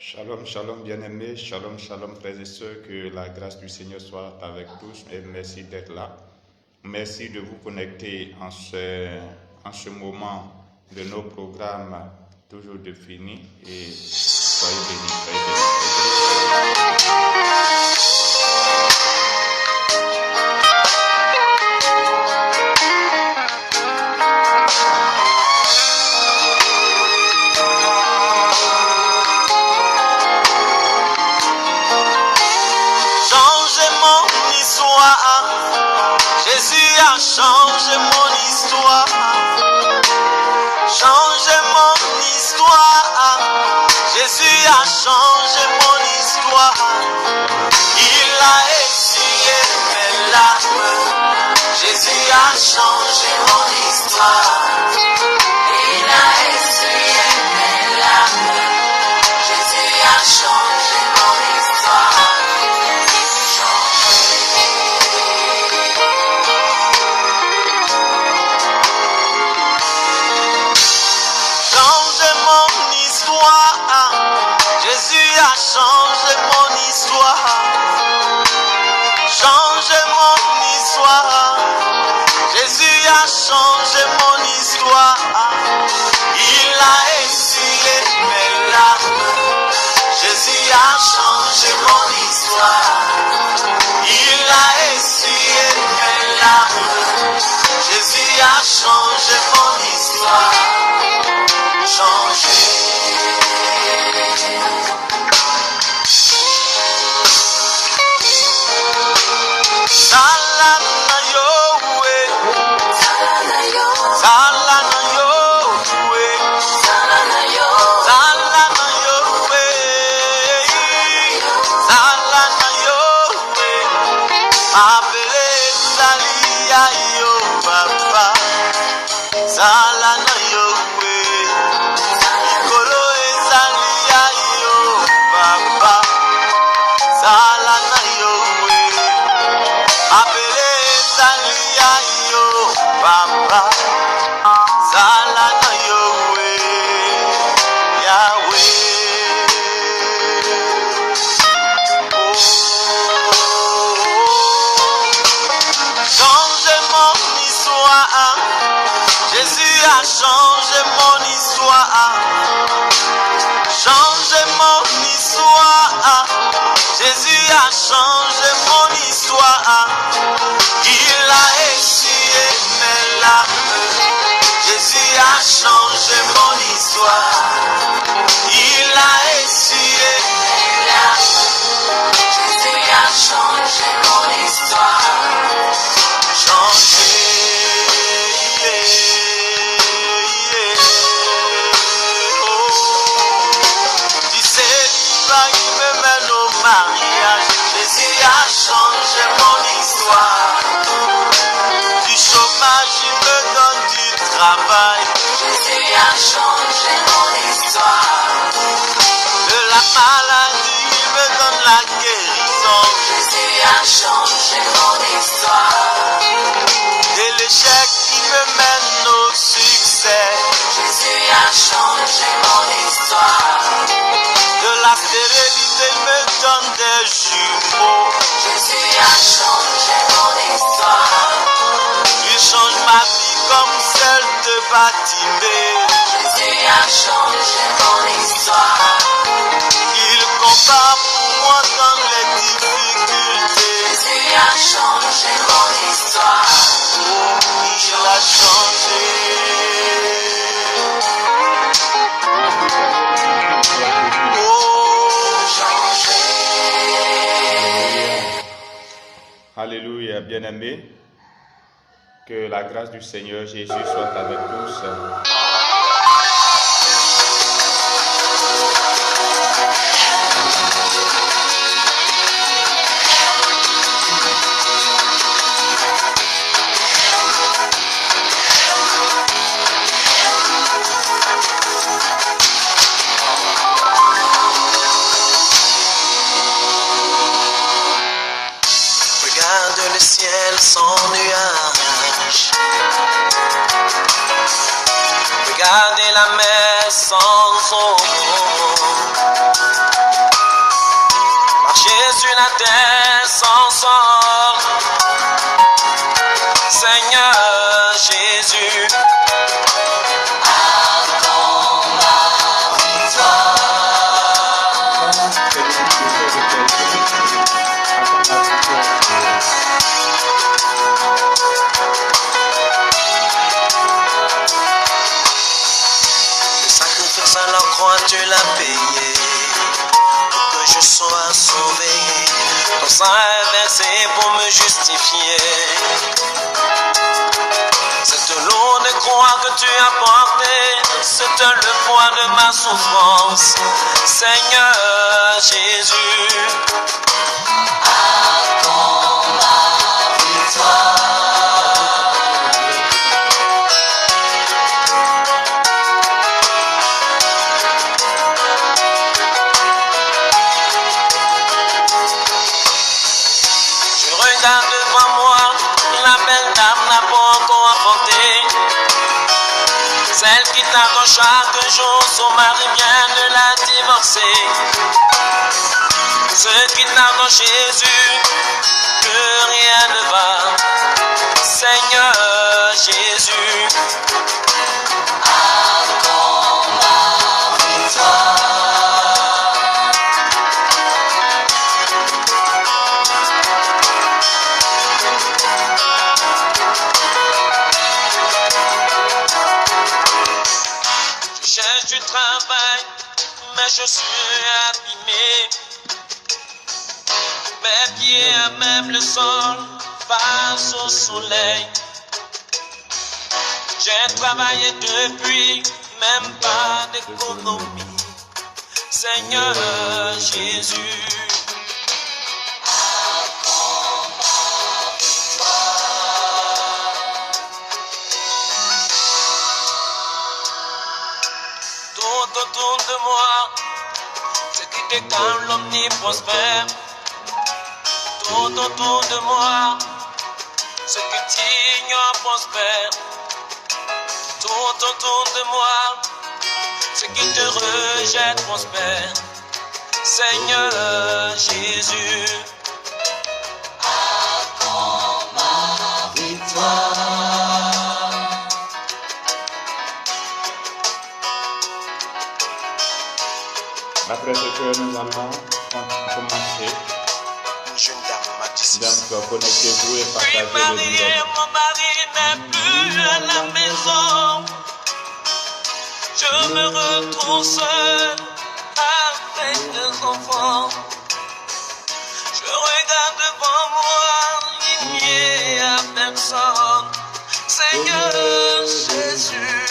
Shalom, shalom bien-aimés, shalom, shalom frères et sœurs, que la grâce du Seigneur soit avec tous et merci d'être là. Merci de vous connecter en ce moment de nos programmes toujours définis et soyez bénis, soyez bénis, soyez bénis. Jésus a changé mon histoire. Changé mon histoire. Jésus a changé mon histoire. Il a essuyé mes larmes. Jésus a changé mon histoire. Il a essuyé mes larmes. Jésus a changé mon histoire. Jésus a changé mon histoire. Changé mon histoire. Jésus a changé mon histoire. Il a essuyé mes larmes. Jésus a changé mon histoire. Il a essuyé mes larmes. Jésus a changé mon histoire. Changé. Salana Yahweh, Salana Yahweh, Salana Yahweh, Salana Yahweh, appelé Salia yo papa, Salana Yahweh, Ikolo Salia yo papa, Salana Yahweh. Appelé Salia yo papa, Salana Yahweh, Yahweh. Oh. Changez mon histoire. Jésus a changé mon histoire. Changez mon histoire. Jésus a changé mon histoire. Il a essuyé mes larmes. Jésus a changé mon histoire. Il a essuyé mes larmes. Jésus a changé mon histoire. Changé. Mariage, Jésus a changé mon histoire. Du chômage, il me donne du travail. Jésus a changé mon histoire. De la maladie, il me donne la guérison. Jésus a changé mon histoire. De l'échec, il me mène au succès. Jésus a changé mon histoire. De la stérilité, il me donne des jumeaux. Jésus a changé mon histoire. Il change ma vie comme celle de Batimée. Jésus a changé mon histoire. Il combat pour moi dans les difficultés. Jésus a changé mon histoire. Oh, il a changé. Alléluia, bien-aimés, que la grâce du Seigneur Jésus soit avec tous. Le ciel sans nuage. Regardez la mer sans eau. la terre sans sort. Seigneur Jésus, accorde ma victoire. Le sacrifice à la croix, tu l'as payé pour que je sois sauvé. Ton sang est versé pour me justifier. Cette lourde croix que tu as portée, c'est le poids de ma souffrance. Seigneur Jésus, accorde ma victoire. Je regarde devant moi, la belle dame n'a pas encore affronté. Celle qui t'attend chaque jour, son mari vient de la divorcer. Ce qui t'attend Jésus, que rien ne va. Seigneur Jésus, accorde ma victoire. Je cherche du travail, mais je suis abîmé. Mes pieds à même le sol, face au soleil. J'ai travaillé depuis, même pas d'économie. Seigneur Jésus, accorde ma victoire. Tout autour de moi, ce qui te calomnie prospère. Tout autour de moi, ce que t'ignores prospère. Tout autour de moi, ce qui te rejette prospère. Seigneur Jésus, accorde ma victoire. Après ce que nous allons commencer. Une jeune dame m'a dit Donc connectez-vous et Puis partagez le marié, direct. mon mari n'est plus à la maison. Je me retrouve seul avec deux enfants. Je regarde devant moi, il n'y a personne. Seigneur Jésus,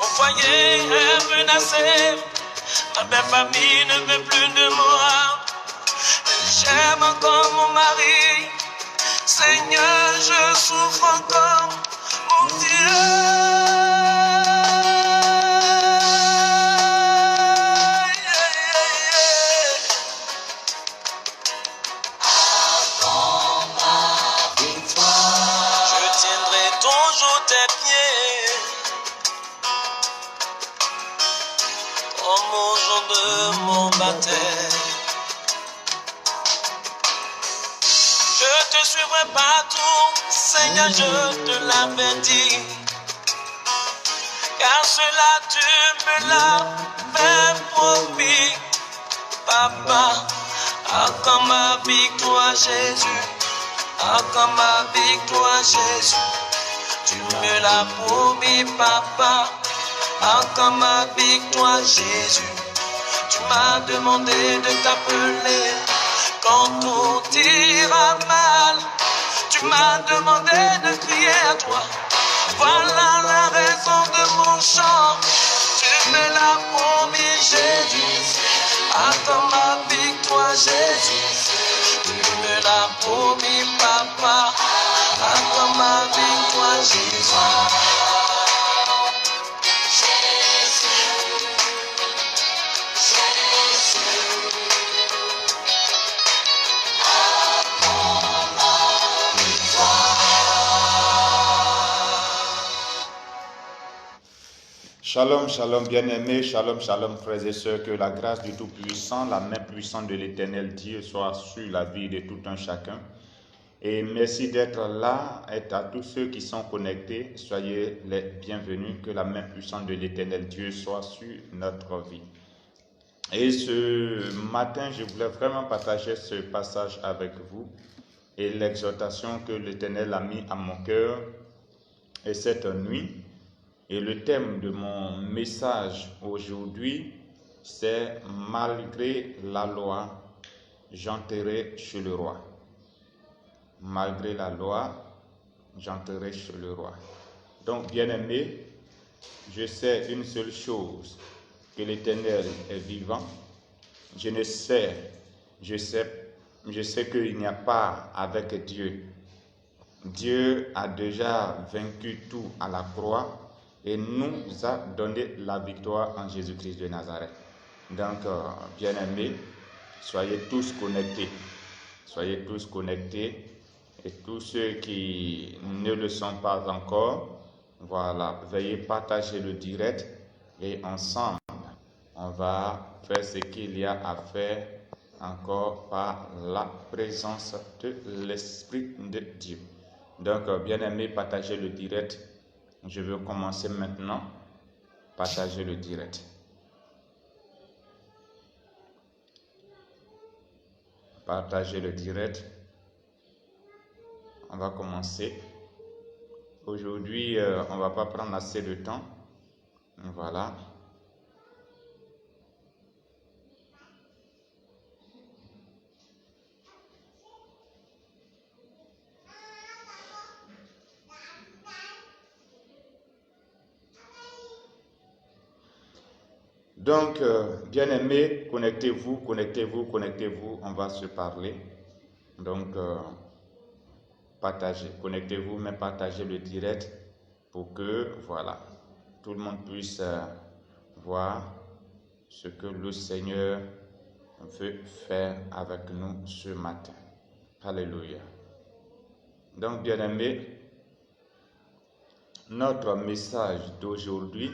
mon foyer est menacé. Ma belle famille ne veut plus de moi. J'aime encore mon mari. Seigneur, je souffre encore. Mon Dieu. Accorde ma victoire. Je tiendrai toujours tes pieds. Comme au jour de mon baptême. Je te suivrai partout, Seigneur, je te l'avais dit. Car cela tu me l'avais promis. Papa, accorde ma victoire, Jésus. Accorde ma victoire, Jésus. Tu me l'as promis, Papa. Accorde ma victoire, Jésus. Tu m'as demandé de t'appeler quand tout ira mal. Tu m'as demandé de crier à toi. Voilà la raison de mon chant. Tu me l'as promis, Jésus. Accorde ma victoire, Jésus. Tu me l'as promis, Papa. Accorde ma victoire, Jésus. Shalom, shalom, bien-aimés, shalom, shalom, frères et sœurs, que la grâce du Tout-Puissant, la main puissante de l'Éternel Dieu soit sur la vie de tout un chacun. Et merci d'être là, et à tous ceux qui sont connectés, soyez les bienvenus, que la main puissante de l'Éternel Dieu soit sur notre vie. Et ce matin, je voulais vraiment partager ce passage avec vous et l'exhortation que l'Éternel a mis à mon cœur et cette nuit. Et le thème de mon message aujourd'hui, c'est « Malgré la loi, j'entrerai chez le roi ». Malgré la loi, j'entrerai chez le roi. Donc, bien-aimé, je sais une seule chose, que l'Éternel est vivant. Je sais qu'il n'y a pas avec Dieu. Dieu a déjà vaincu tout à la croix et nous a donné la victoire en Jésus-Christ de Nazareth. Donc, bien-aimés, soyez tous connectés. Soyez tous connectés. Et tous ceux qui ne le sont pas encore, voilà, veuillez partager le direct et ensemble, on va faire ce qu'il y a à faire encore par la présence de l'Esprit de Dieu. Donc, bien-aimés, partagez le direct. Je veux commencer maintenant. Partagez le direct. Partagez le direct. On va commencer. Aujourd'hui, on ne va pas prendre assez de temps. Voilà. Donc, bien-aimés, connectez-vous, on va se parler. Donc, partagez, connectez-vous, mais partagez le direct pour que, voilà, tout le monde puisse voir ce que le Seigneur veut faire avec nous ce matin. Alléluia. Donc, bien-aimés, notre message d'aujourd'hui,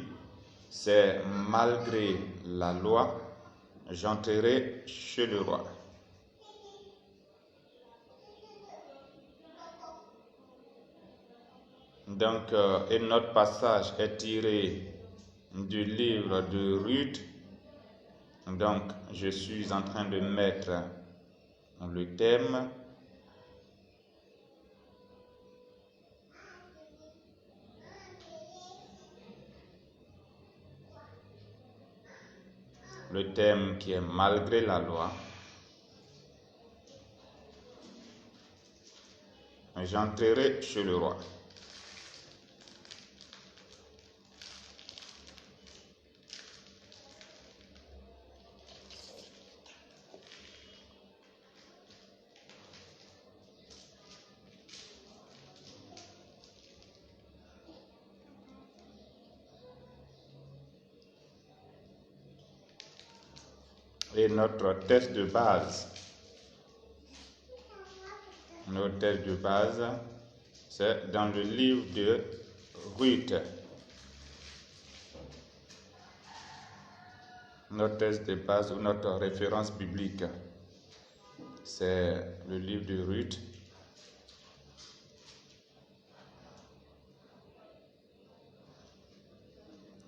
c'est « Malgré la loi, j'entrerai chez le roi ». Donc, et notre passage est tiré du livre de Ruth. Donc, je suis en train de mettre le thème. Le thème qui est « Malgré la loi, j'entrerai chez le roi ». Et notre texte de base, c'est dans le livre de Ruth. Notre texte de base ou notre référence biblique, c'est le livre de Ruth.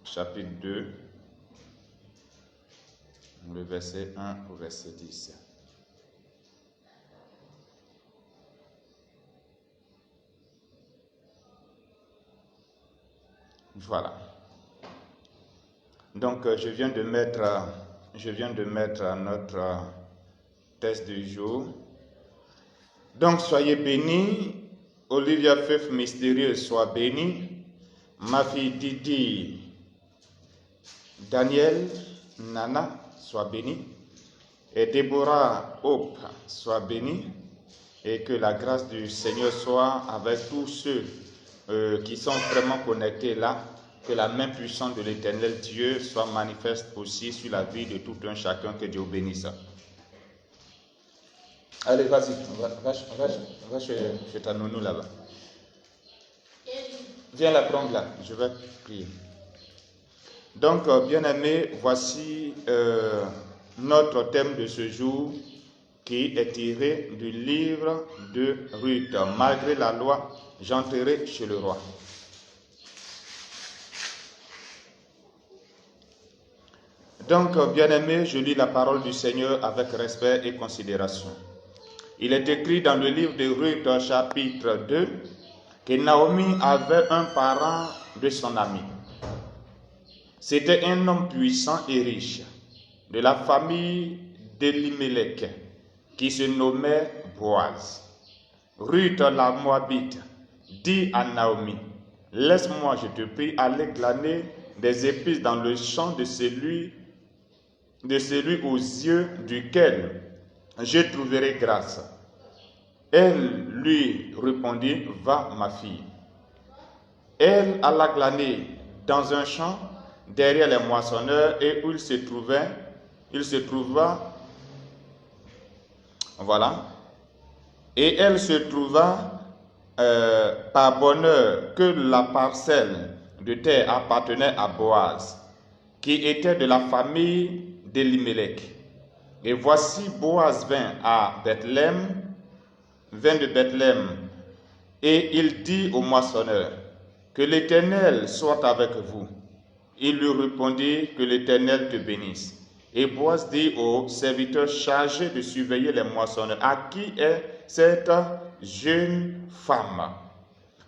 Chapitre 2, le verset 1 au verset 10. Voilà. Donc, je viens de mettre notre texte du jour. Donc, soyez bénis. Olivia Feuf Mystérieuse, sois bénie. Ma fille Didi, Daniel, Nana, sois bénie. Et Déborah Hope, sois bénie. Et que la grâce du Seigneur soit avec tous ceux qui sont vraiment connectés là. Que la main puissante de l'Éternel Dieu soit manifeste aussi sur la vie de tout un chacun. Que Dieu bénisse. Allez, vas-y, va chez ta nounou là-bas. Viens la prendre là, je vais prier. Donc, bien-aimés, voici notre thème de ce jour qui est tiré du livre de Ruth. Malgré la loi, j'entrerai chez le roi. Donc, bien-aimés, je lis la parole du Seigneur avec respect et considération. Il est écrit dans le livre de Ruth, chapitre 2, que Naomi avait un parent de son ami. C'était un homme puissant et riche, de la famille d'Elimelech, qui se nommait Boaz. Ruth la Moabite dit à Naomi, « Laisse-moi, je te prie, aller glaner des épices dans le champ de celui aux yeux duquel je trouverai grâce. » Elle lui répondit, « Va, ma fille. » Elle alla glaner dans un champ derrière les moissonneurs et où il se trouva, voilà, et elle se trouva par bonheur que la parcelle de terre appartenait à Boaz, qui était de la famille d'Elimelech. Et voici Boaz vint de Bethléem, et il dit au moissonneur, « Que l'Éternel soit avec vous. » Il lui répondit, « Que l'Éternel te bénisse. » Et Boaz dit au serviteur chargé de surveiller les moissonneurs, « À qui est cette jeune femme ?»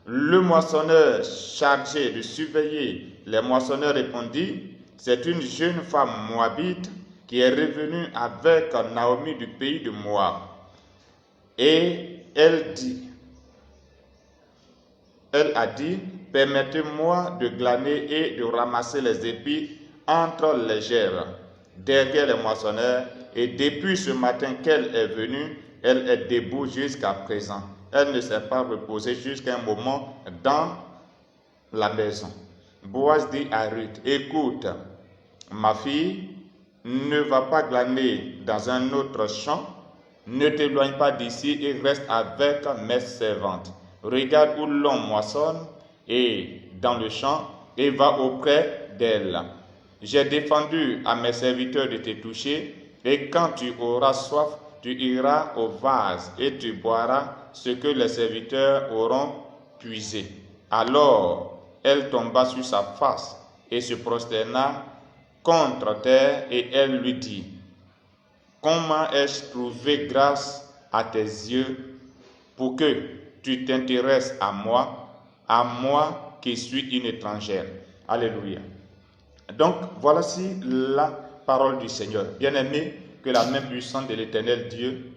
Le moissonneur chargé de surveiller les moissonneurs répondit, « C'est une jeune femme moabite qui est revenue avec Naomi du pays de Moab. » Et elle a dit, « Permettez-moi de glaner et de ramasser les épis entre les gerbes, derrière les moissonneurs, et depuis ce matin qu'elle est venue, elle est debout jusqu'à présent. Elle ne s'est pas reposée jusqu'à un moment dans la maison. » Boaz dit à Ruth, « Écoute, ma fille, ne va pas glaner dans un autre champ, ne t'éloigne pas d'ici et reste avec mes servantes. Regarde où l'on moissonne et dans le champ et va auprès d'elle. J'ai défendu à mes serviteurs de te toucher et quand tu auras soif, tu iras au vase et tu boiras ce que les serviteurs auront puisé. » Alors elle tomba sur sa face et se prosterna contre terre et elle lui dit, « Comment ai-je trouvé grâce à tes yeux pour que tu t'intéresses à moi qui suis une étrangère. » Alléluia. Donc, voici la parole du Seigneur. Bien-aimés, que la main puissante de l'Éternel Dieu,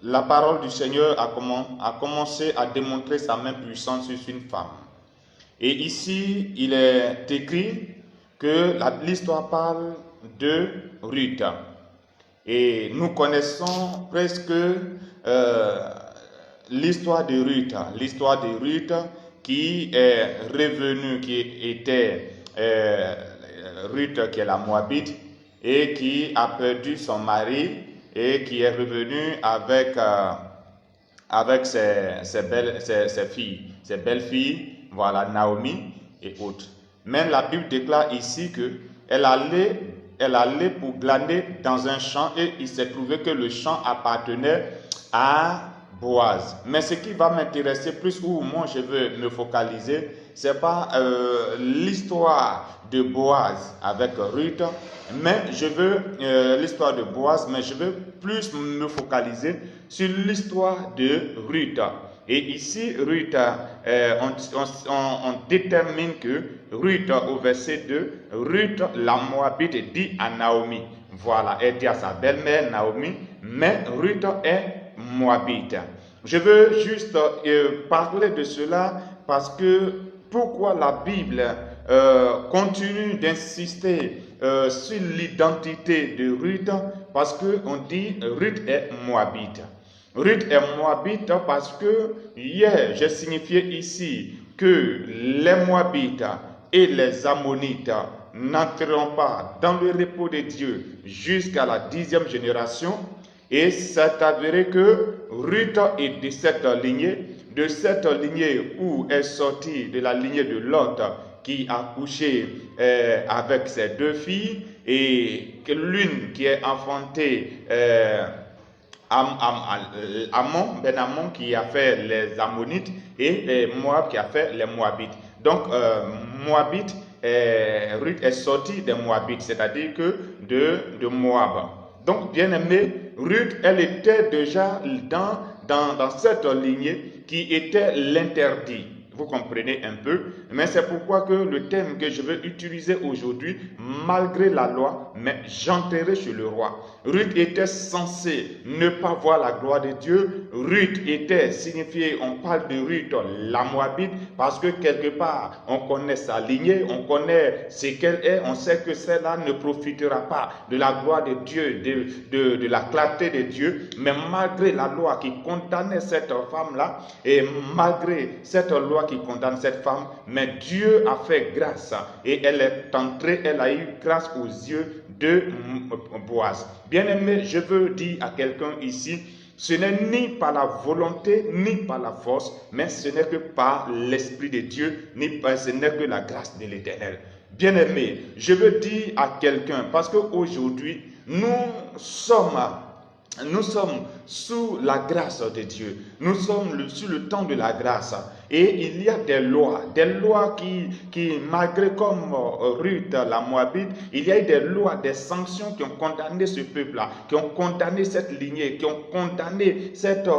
la parole du Seigneur a commencé à démontrer sa main puissante sur une femme. Et ici, il est écrit que l'histoire parle de Ruth. Et nous connaissons presque l'histoire de Ruth qui est revenue, qui était Ruth qui est la Moabite et qui a perdu son mari et qui est revenue avec ses belles filles, voilà, Naomi et autres. Mais la Bible déclare ici qu'elle allait pour glaner dans un champ et il s'est trouvé que le champ appartenait à Boaz. Mais ce qui va m'intéresser plus, où moi je veux me focaliser, c'est pas l'histoire de Boaz avec Ruth, mais je veux l'histoire de Boaz, mais je veux plus me focaliser sur l'histoire de Ruth. Et ici, Ruth, on détermine que Ruth, au verset 2, Ruth, la Moabite, dit à Naomi, voilà, elle dit à sa belle-mère Naomi, mais Ruth est Moabite. Je veux juste parler de cela parce que pourquoi la Bible continue d'insister sur l'identité de Ruth, parce qu'on dit Ruth est Moabite. Ruth est Moabite parce que hier, j'ai signifié ici que les Moabites et les Ammonites n'entreront pas dans le repos de Dieu jusqu'à la 10e génération. Et c'est avéré que Ruth est de cette lignée. de cette lignée où est sorti de la lignée de Lot, qui a couché avec ses 2 filles, et que l'une qui est enfantée Amon, Ben Amon qui a fait les Ammonites, et Moab qui a fait les Moabites. Donc Moabite, Ruth est sortie des Moabites, c'est-à-dire que de Moab. Donc bien aimé, Ruth, elle était déjà dans cette lignée qui était l'interdit. Vous comprenez un peu, mais c'est pourquoi que le thème que je veux utiliser aujourd'hui, malgré la loi, mais j'entrerai chez le roi. Ruth était censée ne pas voir la gloire de Dieu. Ruth était signifiée, on parle de Ruth, la Moabite, parce que quelque part, on connaît sa lignée, on connaît ce qu'elle est, on sait que celle-là ne profitera pas de la gloire de Dieu, de la clarté de Dieu, mais malgré la loi qui condamnait cette femme-là, et malgré cette loi qui condamne cette femme, mais Dieu a fait grâce et elle est entrée, elle a eu grâce aux yeux de Boaz. Bien-aimé, je veux dire à quelqu'un ici, ce n'est ni par la volonté, ni par la force, mais ce n'est que par l'Esprit de Dieu, ce n'est que la grâce de l'Éternel. Bien-aimé, je veux dire à quelqu'un, parce qu'aujourd'hui, nous sommes sous la grâce de Dieu. Nous sommes sous le temps de la grâce. Et il y a des lois qui malgré comme Ruth, la Moabite, il y a eu des lois, des sanctions qui ont condamné ce peuple-là, qui ont condamné cette lignée, qui ont condamné cette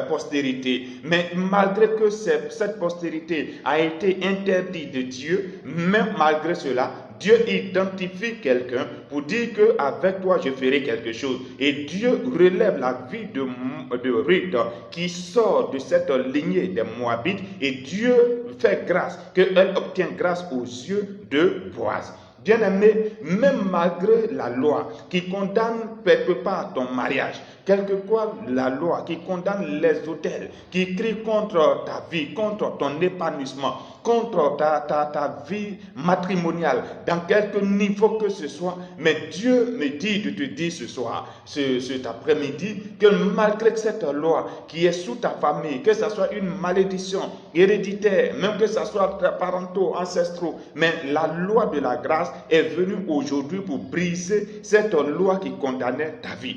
postérité. Mais malgré que cette postérité a été interdite de Dieu, même malgré cela, Dieu identifie quelqu'un pour dire qu'avec toi, je ferai quelque chose. Et Dieu relève la vie de Ruth qui sort de cette lignée des Moabites et Dieu fait grâce, qu'elle obtient grâce aux yeux de Boaz. Bien-aimé, même malgré la loi qui condamne quelque part ton mariage, quelque part la loi qui condamne les autels, qui crie contre ta vie, contre ton épanouissement, contre ta vie matrimoniale, dans quelque niveau que ce soit, mais Dieu me dit de te dire ce soir, cet après-midi, que malgré cette loi qui est sous ta famille, que ce soit une malédiction héréditaire, même que ce soit parentaux, ancestraux, mais la loi de la grâce est venue aujourd'hui pour briser cette loi qui condamnait ta vie.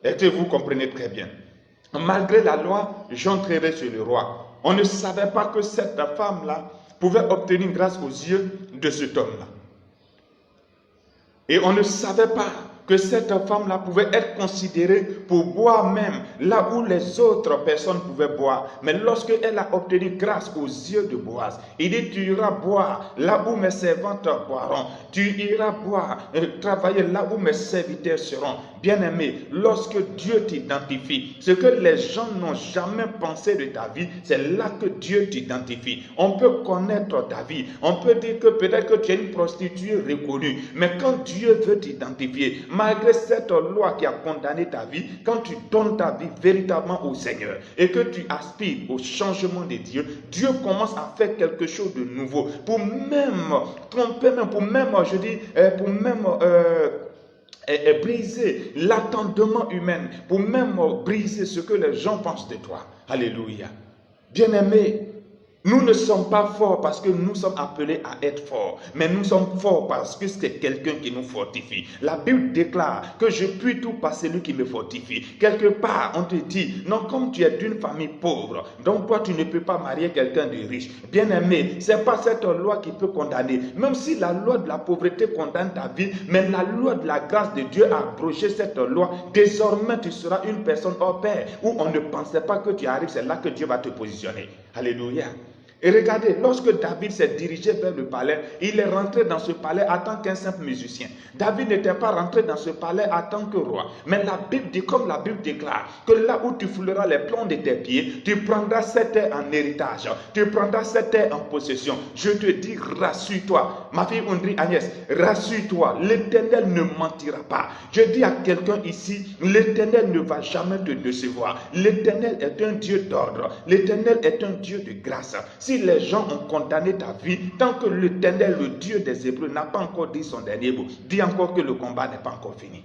Est-ce que vous comprenez très bien? Malgré la loi, j'entrerai chez le roi. On ne savait pas que cette femme-là pouvait obtenir grâce aux yeux de cet homme-là. Et on ne savait pas que cette femme-là pouvait être considérée pour boire même là où les autres personnes pouvaient boire. Mais lorsqu'elle a obtenu grâce aux yeux de Boaz, il dit, tu iras boire là où mes servantes boiront. Tu iras boire, travailler là où mes serviteurs seront. Bien-aimé, lorsque Dieu t'identifie, ce que les gens n'ont jamais pensé de ta vie, c'est là que Dieu t'identifie. On peut connaître ta vie. On peut dire que peut-être que tu es une prostituée reconnue. Mais quand Dieu veut t'identifier, malgré cette loi qui a condamné ta vie, quand tu donnes ta vie véritablement au Seigneur et que tu aspires au changement de Dieu, Dieu commence à faire quelque chose de nouveau pour même tromper, pour même briser l'attendement humain, pour même briser ce que les gens pensent de toi. Alléluia. Bien-aimés, nous ne sommes pas forts parce que nous sommes appelés à être forts, mais nous sommes forts parce que c'est quelqu'un qui nous fortifie. La Bible déclare que je puis tout par celui qui me fortifie. Quelque part, on te dit, non, comme tu es d'une famille pauvre, donc toi tu ne peux pas marier quelqu'un de riche. Bien-aimé, c'est pas cette loi qui peut condamner. Même si la loi de la pauvreté condamne ta vie, mais la loi de la grâce de Dieu a abrogé cette loi. Désormais, tu seras une personne hors pair, où on ne pensait pas que tu arrives, c'est là que Dieu va te positionner. Alléluia. Et regardez, lorsque David s'est dirigé vers le palais, il est rentré dans ce palais en tant qu'un simple musicien. David n'était pas rentré dans ce palais en tant que roi. Mais la Bible dit, comme la Bible déclare, que là où tu fouleras les plombs de tes pieds, tu prendras cette terre en héritage. Tu prendras cette terre en possession. Je te dis, rassure-toi. Ma fille Ondri Agnès, rassure-toi. L'Éternel ne mentira pas. Je dis à quelqu'un ici, l'Éternel ne va jamais te décevoir. L'Éternel est un Dieu d'ordre. L'Éternel est un Dieu de grâce. Si les gens ont condamné ta vie, tant que l'Éternel, le Dieu des Hébreux, n'a pas encore dit son dernier mot, dis encore que le combat n'est pas encore fini.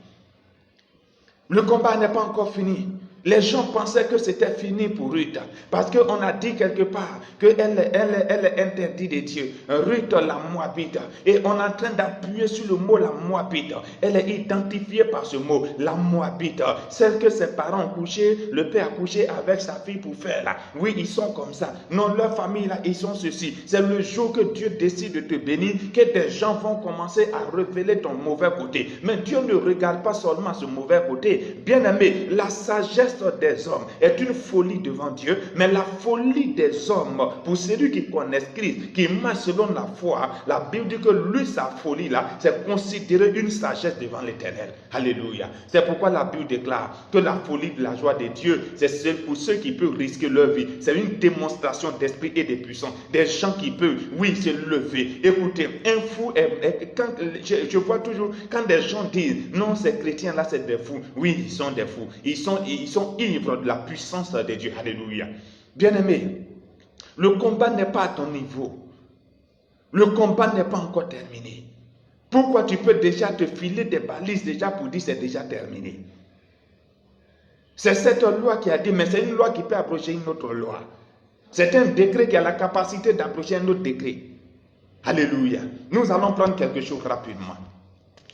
Le combat n'est pas encore fini. Les gens pensaient que c'était fini pour Ruth, parce qu'on a dit quelque part qu'elle est interdite de Dieu. Ruth la Moabite. Et on est en train d'appuyer sur le mot la Moabite. Elle est identifiée par ce mot, la Moabite. Celle que ses parents ont couché, le père a couché avec sa fille pour faire là. Oui, ils sont comme ça. Non, leur famille là, ils sont ceci. C'est le jour que Dieu décide de te bénir, que des gens vont commencer à révéler ton mauvais côté. Mais Dieu ne regarde pas seulement ce mauvais côté. Bien aimé, la sagesse des hommes est une folie devant Dieu, mais la folie des hommes, pour celui qui connaît Christ, qui marche selon la foi, la Bible dit que lui, sa folie là, c'est considéré une sagesse devant l'Éternel. Alléluia. C'est pourquoi la Bible déclare que la folie de la joie de Dieu, c'est pour ceux qui peuvent risquer leur vie. C'est une démonstration d'esprit et de puissance. Des gens qui peuvent, oui, se lever. Écoutez, un fou, quand, je vois toujours, quand des gens disent, non, ces chrétiens-là, c'est des fous. Oui, ils sont des fous. Ils sont ivres de la puissance de Dieu. Alléluia. Bien-aimé, le combat n'est pas à ton niveau. Le combat n'est pas encore terminé. Pourquoi tu peux déjà te filer des balises déjà pour dire c'est déjà terminé? C'est cette loi qui a dit, mais c'est une loi qui peut abroger une autre loi. C'est un décret qui a la capacité d'abroger un autre décret. Alléluia. Nous allons prendre quelque chose rapidement.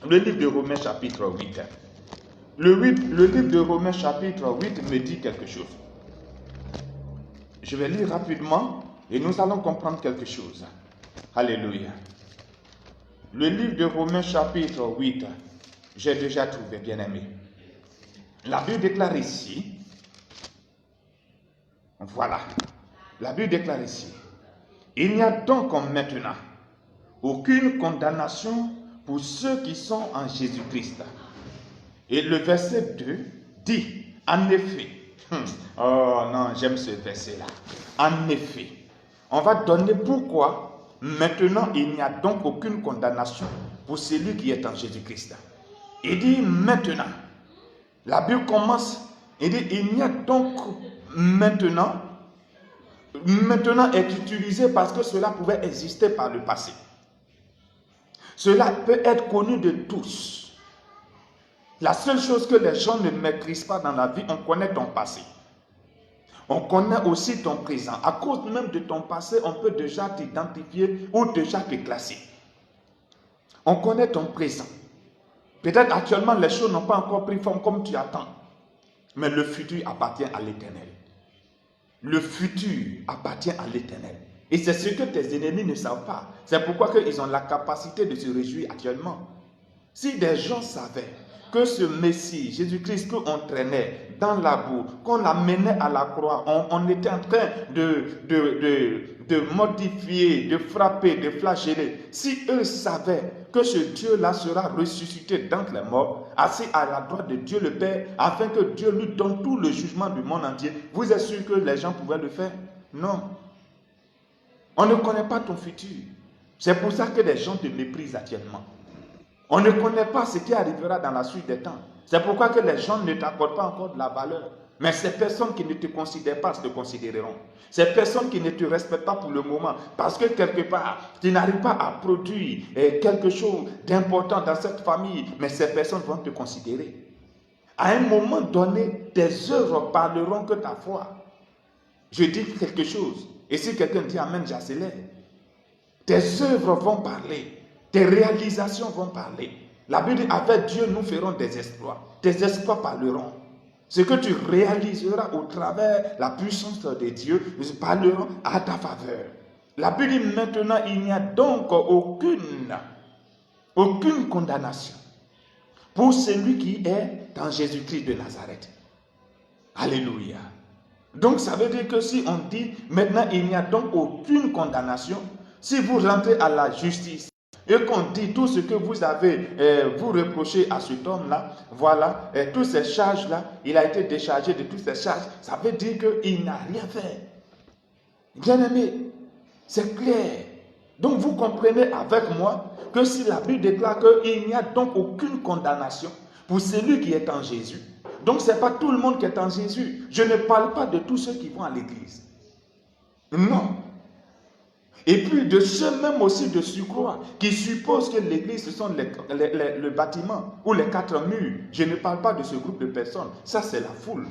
Le livre de Romains chapitre 8. Le livre de Romains chapitre 8 me dit quelque chose. Je vais lire rapidement et nous allons comprendre quelque chose. Alléluia. Le livre de Romains chapitre 8, j'ai déjà trouvé, bien-aimé. La Bible déclare ici, voilà, la Bible déclare ici, il n'y a donc maintenant aucune condamnation pour ceux qui sont en Jésus-Christ. Et le verset 2 dit, en effet, oh non, j'aime ce verset-là. En effet, on va donner pourquoi maintenant il n'y a donc aucune condamnation pour celui qui est en Jésus-Christ. Il dit maintenant, la Bible commence, il dit il n'y a donc maintenant est utilisé parce que cela pouvait exister par le passé. Cela peut être connu de tous. La seule chose que les gens ne maîtrisent pas dans la vie, on connaît ton passé. On connaît aussi ton présent. À cause même de ton passé, on peut déjà t'identifier ou déjà te classer. On connaît ton présent. Peut-être actuellement, les choses n'ont pas encore pris forme comme tu attends. Mais le futur appartient à l'Éternel. Le futur appartient à l'Éternel. Et c'est ce que tes ennemis ne savent pas. C'est pourquoi ils ont la capacité de se réjouir actuellement. Si des gens savaient que ce Messie, Jésus-Christ, qu'on traînait dans la boue, qu'on l'amenait à la croix, on était en train de modifier, de frapper, de flageller. Si eux savaient que ce Dieu-là sera ressuscité d'entre les morts, assis à la droite de Dieu le Père, afin que Dieu lui donne tout le jugement du monde entier, vous êtes sûr que les gens pouvaient le faire? Non. On ne connaît pas ton futur. C'est pour ça que les gens te méprisent actuellement. On ne connaît pas ce qui arrivera dans la suite des temps. C'est pourquoi que les gens ne t'accordent pas encore de la valeur. Mais ces personnes qui ne te considèrent pas te considéreront. Ces personnes qui ne te respectent pas pour le moment, parce que quelque part, tu n'arrives pas à produire quelque chose d'important dans cette famille, mais ces personnes vont te considérer. À un moment donné, tes œuvres parleront que ta foi. Je dis quelque chose, et si quelqu'un dit Amen, j'accélère. Tes œuvres vont parler. Tes réalisations vont parler. La Bible dit, avec Dieu, nous ferons des exploits. Tes exploits parleront. Ce que tu réaliseras au travers la puissance de Dieu, nous parlerons à ta faveur. La Bible dit, maintenant, il n'y a donc aucune condamnation pour celui qui est dans Jésus-Christ de Nazareth. Alléluia. Donc, ça veut dire que si on dit, maintenant, il n'y a donc aucune condamnation, si vous rentrez à la justice, et qu'on dit tout ce que vous avez vous reproché à cet homme-là, voilà, toutes ces charges-là, il a été déchargé de toutes ces charges, ça veut dire qu'il n'a rien fait. Bien-aimé, c'est clair. Donc vous comprenez avec moi que si la Bible déclare qu'il n'y a donc aucune condamnation pour celui qui est en Jésus, donc ce n'est pas tout le monde qui est en Jésus. Je ne parle pas de tous ceux qui vont à l'église. Non. Et puis de ceux même aussi de surcroît qui supposent que l'église ce sont le bâtiment ou les 4 murs. Je ne parle pas de ce groupe de personnes. Ça c'est la foule.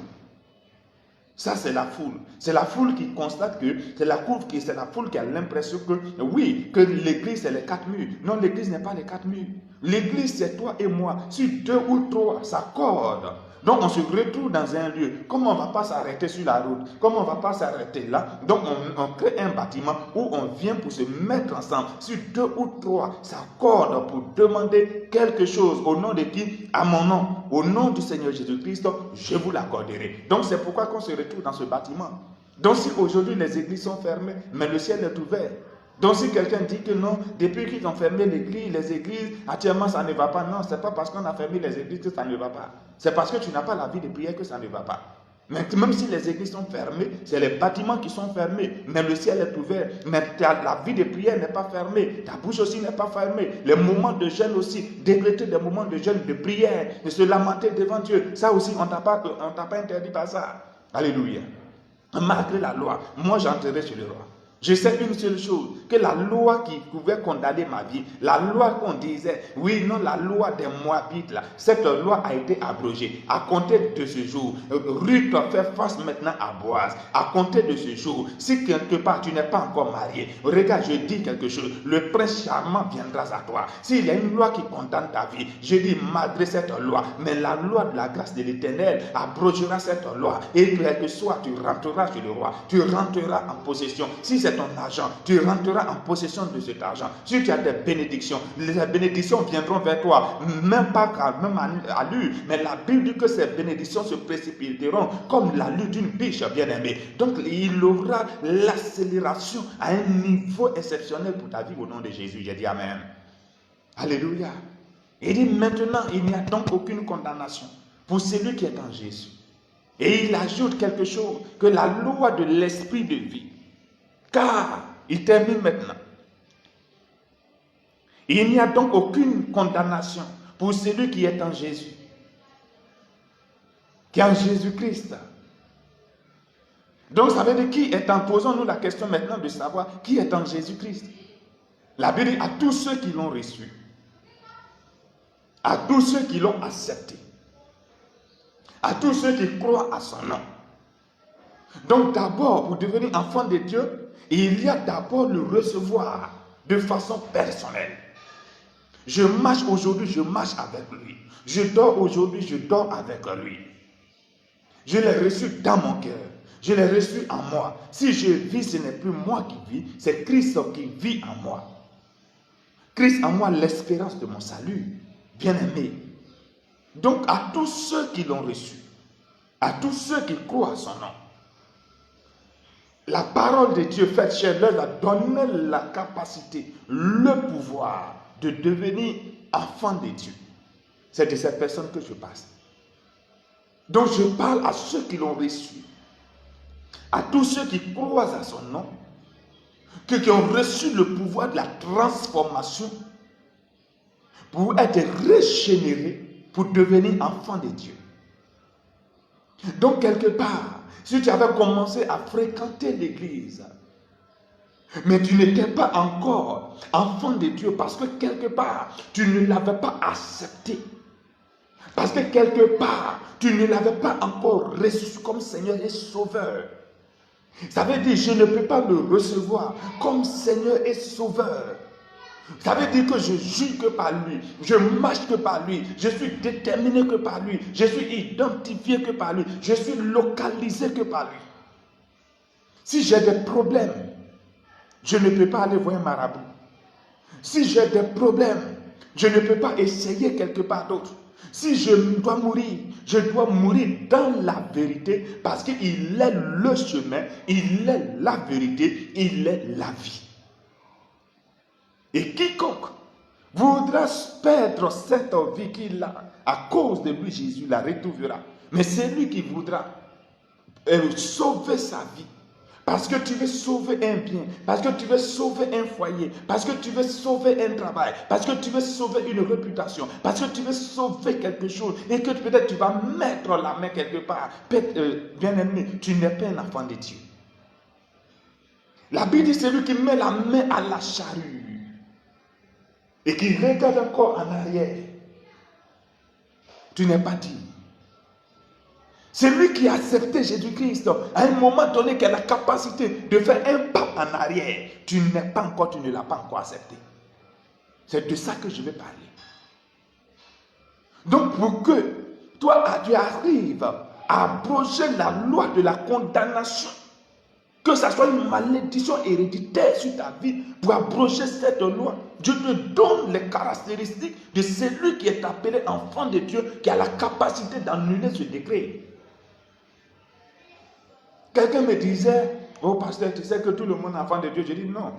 Ça, c'est la foule. C'est la foule qui constate que c'est la foule qui a l'impression que oui, que l'église, c'est les 4 murs. Non, l'église n'est pas les 4 murs. L'église, c'est toi et moi. Si 2 ou 3 s'accordent, donc on se retrouve dans un lieu. Comme on ne va pas s'arrêter sur la route, comme on ne va pas s'arrêter là, donc on crée un bâtiment où on vient pour se mettre ensemble. Si 2 ou 3 s'accordent pour demander quelque chose au nom de qui? À mon nom. Au nom du Seigneur Jésus-Christ, je vous l'accorderai. Donc c'est pourquoi qu'on se retrouve dans ce bâtiment. Donc si aujourd'hui les églises sont fermées, mais le ciel est ouvert. Donc si quelqu'un dit que non, depuis qu'ils ont fermé les églises, actuellement ça ne va pas. Non, ce n'est pas parce qu'on a fermé les églises que ça ne va pas. C'est parce que tu n'as pas la vie de prière que ça ne va pas. Mais même si les églises sont fermées, c'est les bâtiments qui sont fermés, mais le ciel est ouvert. Mais la vie de prière n'est pas fermée, ta bouche aussi n'est pas fermée. Les moments de jeûne aussi, décréter des moments de jeûne, de prière, de se lamenter devant Dieu, ça aussi on ne t'a pas interdit par ça. Alléluia. Malgré la loi, moi j'entrerai chez le roi. Je sais une seule chose, que la loi qui pouvait condamner ma vie, la loi qu'on disait, oui, non, la loi des Moabites, là, cette loi a été abrogée. À compter de ce jour, Ruth fait face maintenant à Boaz. À compter de ce jour, si quelque part tu n'es pas encore marié, regarde, je dis quelque chose, le prince charmant viendra à toi. S'il y a une loi qui condamne ta vie, je dis malgré cette loi, mais la loi de la grâce de l'Éternel abrogera cette loi. Et quel que soit, tu rentreras chez le roi, tu rentreras en possession. Si c'est ton argent, tu rentreras en possession de cet argent. Si tu as des bénédictions, les bénédictions viendront vers toi, même pas même à l'allure, mais la Bible dit que ces bénédictions se précipiteront comme l'allure d'une biche bien-aimée. Donc il aura l'accélération à un niveau exceptionnel pour ta vie au nom de Jésus. J'ai dit Amen. Alléluia. Il dit maintenant, il n'y a donc aucune condamnation pour celui qui est en Jésus. Et il ajoute quelque chose, que la loi de l'esprit de vie, car il termine maintenant. Il n'y a donc aucune condamnation pour celui qui est en Jésus, qui est en Jésus-Christ. Donc ça veut dire qui est en, posons-nous la question maintenant de savoir qui est en Jésus-Christ. La Bible dit à tous ceux qui l'ont reçu, à tous ceux qui l'ont accepté, à tous ceux qui croient à son nom. Donc d'abord, pour devenir enfant de Dieu, il y a d'abord le recevoir de façon personnelle. Je marche aujourd'hui, je marche avec lui. Je dors aujourd'hui, je dors avec lui. Je l'ai reçu dans mon cœur. Je l'ai reçu en moi. Si je vis, ce n'est plus moi qui vis, c'est Christ qui vit en moi. Christ en moi, l'espérance de mon salut. Bien-aimé. Donc à tous ceux qui l'ont reçu, à tous ceux qui croient à son nom, la parole de Dieu faite chair leur a donné la capacité, le pouvoir de devenir enfant de Dieu. C'est de cette personne que je passe. Donc je parle à ceux qui l'ont reçu, à tous ceux qui croient à son nom, qui ont reçu le pouvoir de la transformation pour être régénérés, pour devenir enfant de Dieu. Donc quelque part, si tu avais commencé à fréquenter l'église, mais tu n'étais pas encore enfant de Dieu parce que quelque part, tu ne l'avais pas accepté. Parce que quelque part, tu ne l'avais pas encore reçu comme Seigneur et Sauveur. Ça veut dire, je ne peux pas le recevoir comme Seigneur et Sauveur. Ça veut dire que je juge que par lui, je marche que par lui, je suis déterminé que par lui, je suis identifié que par lui, je suis localisé que par lui. Si j'ai des problèmes, je ne peux pas aller voir un marabout. Si j'ai des problèmes, je ne peux pas essayer quelque part d'autre. Si je dois mourir dans la vérité parce qu'il est le chemin, il est la vérité, il est la vie. Et quiconque voudra perdre cette vie qu'il a à cause de lui, Jésus la retrouvera. Mais c'est lui qui voudra sauver sa vie. Parce que tu veux sauver un bien, parce que tu veux sauver un foyer, parce que tu veux sauver un travail, parce que tu veux sauver une réputation, parce que tu veux sauver quelque chose et que peut-être tu vas mettre la main quelque part. Bien aimé, tu n'es pas un enfant de Dieu. La Bible dit c'est lui qui met la main à la charrue et qui regarde encore en arrière. Tu n'es pas digne. Celui qui a accepté Jésus-Christ, à un moment donné, qui a la capacité de faire un pas en arrière, tu ne l'as pas encore accepté. C'est de ça que je vais parler. Donc, pour que toi, tu arrives à abroger la loi de la condamnation, que ça soit une malédiction héréditaire sur ta vie, pour abroger cette loi, Dieu te donne les caractéristiques de celui qui est appelé enfant de Dieu, qui a la capacité d'annuler ce décret. Quelqu'un me disait, oh pasteur, tu sais que tout le monde est enfant de Dieu. Je dis non,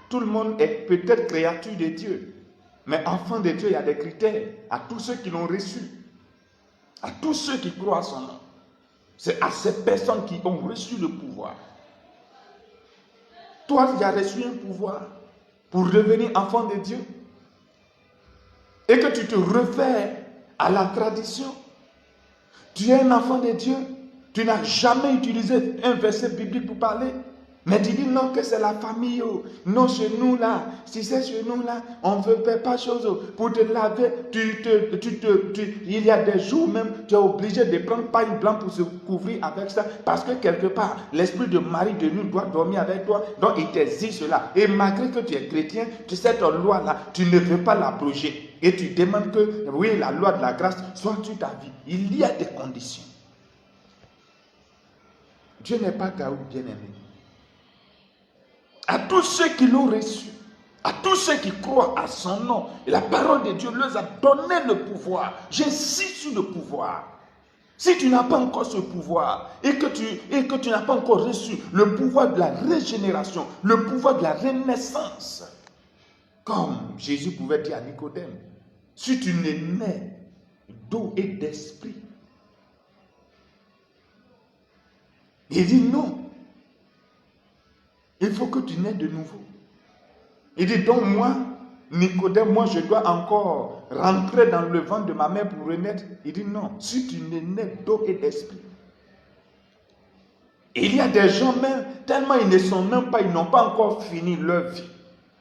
tout le monde est peut-être créature de Dieu. Mais enfant de Dieu, il y a des critères à tous ceux qui l'ont reçu, à tous ceux qui croient à son nom. C'est à ces personnes qui ont reçu le pouvoir. Toi, tu as reçu un pouvoir pour devenir enfant de Dieu et que tu te réfères à la tradition. Tu es un enfant de Dieu. Tu n'as jamais utilisé un verset biblique pour parler. Mais tu dis non, que c'est la famille. Oh. Non, chez nous là, si c'est chez nous là, on ne veut pas chose. Oh. Pour te laver, il y a des jours même, tu es obligé de prendre paille blanche pour se couvrir avec ça. Parce que quelque part, l'esprit de Marie de nous doit dormir avec toi. Donc il t'exige cela. Et malgré que tu es chrétien, cette loi là, tu ne veux pas l'abroger. Et tu demandes que, oui, la loi de la grâce soit sur ta vie. Il y a des conditions. Dieu n'est pas Gaou, bien-aimé. À tous ceux qui l'ont reçu, à tous ceux qui croient à son nom, et la parole de Dieu leur a donné le pouvoir. J'insiste sur le pouvoir. Si tu n'as pas encore ce pouvoir et que tu n'as pas encore reçu le pouvoir de la régénération, le pouvoir de la renaissance, comme Jésus pouvait dire à Nicodème, si tu n'es né d'eau et d'esprit, il dit non. Il faut que tu naies de nouveau. Il dit donc moi, Nicodème, moi je dois encore rentrer dans le ventre de ma mère pour renaître. Il dit non, si tu n'es né d'eau et d'esprit. Il y a des gens même, tellement ils ne sont même pas, ils n'ont pas encore fini leur vie.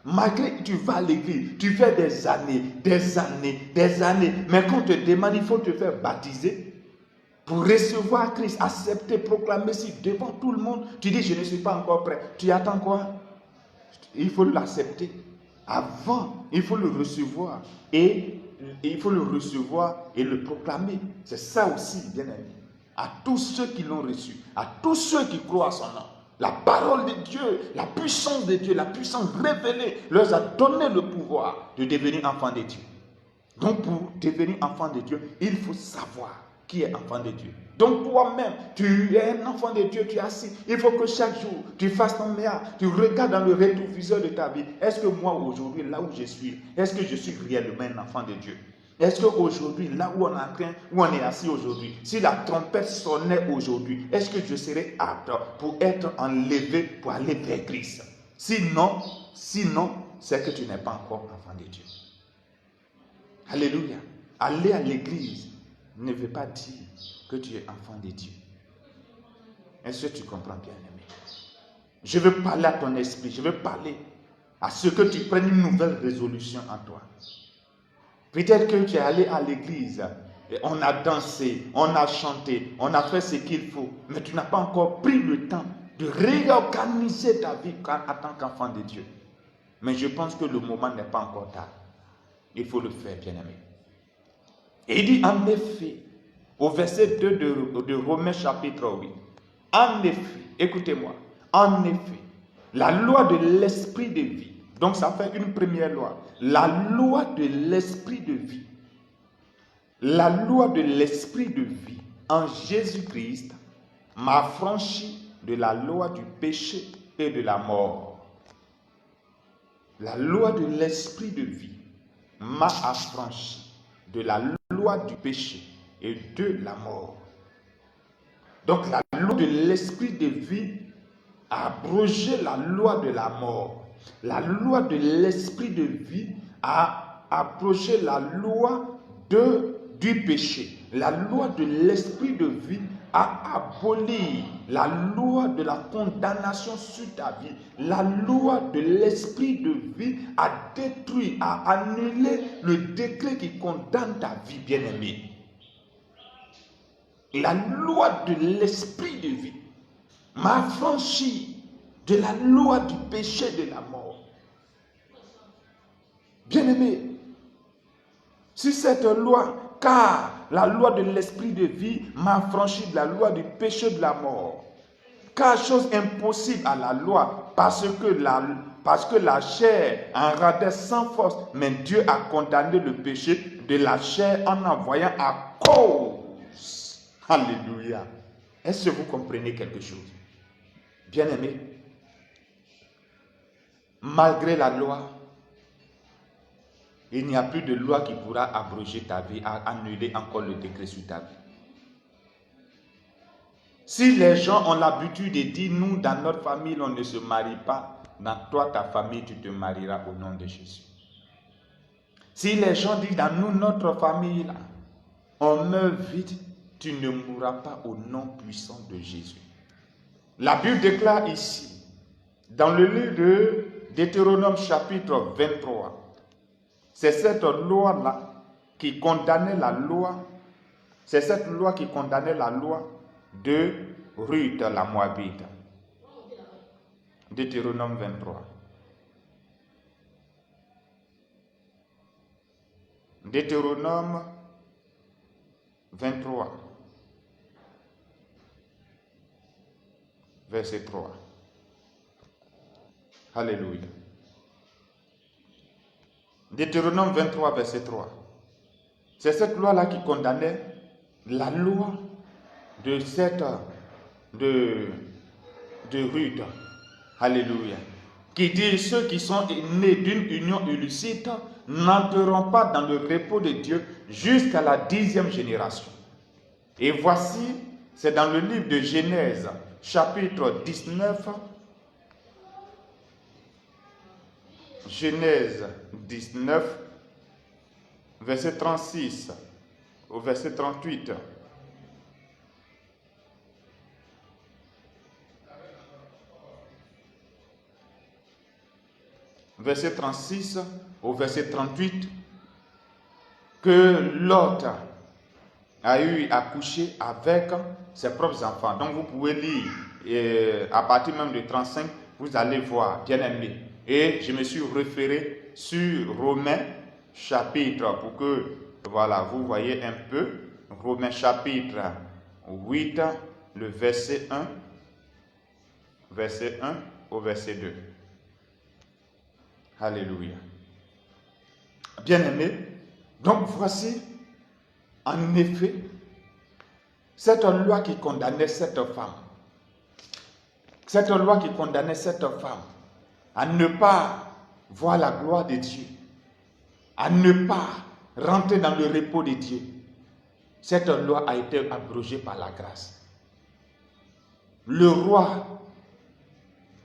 Malgré que tu vas à l'église, tu fais des années, mais quand on te demande, il faut te faire baptiser. Pour recevoir Christ, accepter, proclamer si devant tout le monde, tu dis je ne suis pas encore prêt. Tu attends quoi? Il faut l'accepter. Avant, il faut le recevoir. Et il faut le recevoir et le proclamer. C'est ça aussi, bien aimé. À tous ceux qui l'ont reçu, à tous ceux qui croient à son nom. La parole de Dieu, la puissance de Dieu, la puissance révélée leur a donné le pouvoir de devenir enfant de Dieu. Donc pour devenir enfant de Dieu, il faut savoir qui est enfant de Dieu. Donc toi-même, tu es un enfant de Dieu, tu es assis. Il faut que chaque jour, tu fasses ton méa, tu regardes dans le rétroviseur de ta vie. Est-ce que moi aujourd'hui, là où je suis, est-ce que je suis réellement un enfant de Dieu? Est-ce qu'aujourd'hui, là où on est assis aujourd'hui, si la trompette sonnait aujourd'hui, est-ce que je serais apte pour être enlevé, pour aller vers Christ? Sinon, c'est que tu n'es pas encore enfant de Dieu. Alléluia. Aller à l'église ne veut pas dire que tu es enfant de Dieu. Est-ce que tu comprends bien, aimé? Je veux parler à ton esprit, je veux parler à ce que tu prennes une nouvelle résolution en toi. Peut-être que tu es allé à l'église, et on a dansé, on a chanté, on a fait ce qu'il faut, mais tu n'as pas encore pris le temps de réorganiser ta vie en tant qu'enfant de Dieu. Mais je pense que le moment n'est pas encore tard. Il faut le faire, bien-aimé. Et il dit en effet, au verset 2 de Romains chapitre 8, en effet, écoutez-moi, en effet, la loi de l'esprit de vie, donc ça fait une première loi, la loi de l'esprit de vie, la loi de l'esprit de vie en Jésus-Christ m'a affranchi de la loi du péché et de la mort. La loi de l'esprit de vie m'a affranchi de la loi du péché et de la mort. Donc la loi de l'esprit de vie a abrogé la loi de la mort. La loi de l'esprit de vie a abrogé la loi du péché. La loi de l'esprit de vie a aboli la loi de la condamnation sur ta vie. La loi de l'esprit de vie a détruit, a annulé le décret qui condamne ta vie, bien-aimée. La loi de l'esprit de vie m'a affranchi de la loi du péché de la mort. Bien-aimé, si cette loi, car la loi de l'esprit de vie m'a affranchi de la loi du péché de la mort, car chose impossible à la loi, parce que la chair en rendait sans force, mais Dieu a condamné le péché de la chair en envoyant à cause. Alléluia. Est-ce que vous comprenez quelque chose? Bien-aimé, malgré la loi, il n'y a plus de loi qui pourra abroger ta vie, annuler encore le décret sur ta vie. Si les gens ont l'habitude de dire, nous, dans notre famille, on ne se marie pas, dans toi, ta famille, tu te marieras au nom de Jésus. Si les gens disent, dans nous, notre famille, là, on meurt vite, tu ne mourras pas au nom puissant de Jésus. La Bible déclare ici, dans le livre de Deutéronome chapitre 23, c'est cette loi-là qui condamnait la loi, c'est cette loi qui condamnait la loi de Ruth la Moabite. Deutéronome 23. Deutéronome 23. Verset 3. Alléluia. Deutéronome 23, verset 3. C'est cette loi-là qui condamnait la loi de Ruth. Alléluia. Qui dit, ceux qui sont nés d'une union illicite n'entreront pas dans le repos de Dieu jusqu'à la 10e génération. Et voici, c'est dans le livre de Genèse, chapitre 19, Genèse 19, verset 36 au verset 38. Verset 36 au verset 38, que Lot a eu à coucher avec ses propres enfants. Donc vous pouvez lire à partir même de 35, vous allez voir, bien aimé. Et je me suis référé sur Romains chapitre, pour que, voilà, vous voyez un peu, Romains chapitre 8, le verset 1 au verset 2. Alléluia. Bien-aimé, donc voici, en effet, cette loi qui condamnait cette femme, à ne pas voir la gloire de Dieu, à ne pas rentrer dans le repos de Dieu. Cette loi a été abrogée par la grâce. Le roi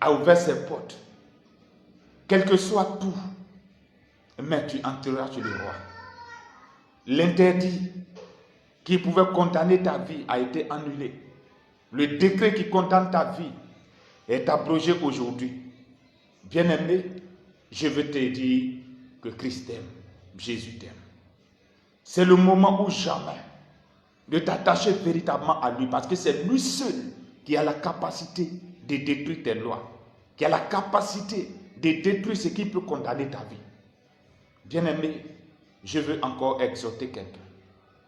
a ouvert ses portes. Quel que soit tout, mais tu entreras chez le roi. L'interdit qui pouvait condamner ta vie a été annulé. Le décret qui condamne ta vie est abrogé aujourd'hui. Bien-aimé, je veux te dire que Christ t'aime, Jésus t'aime. C'est le moment ou jamais de t'attacher véritablement à lui, parce que c'est lui seul qui a la capacité de détruire tes lois, qui a la capacité de détruire ce qui peut condamner ta vie. Bien-aimé, je veux encore exhorter quelqu'un.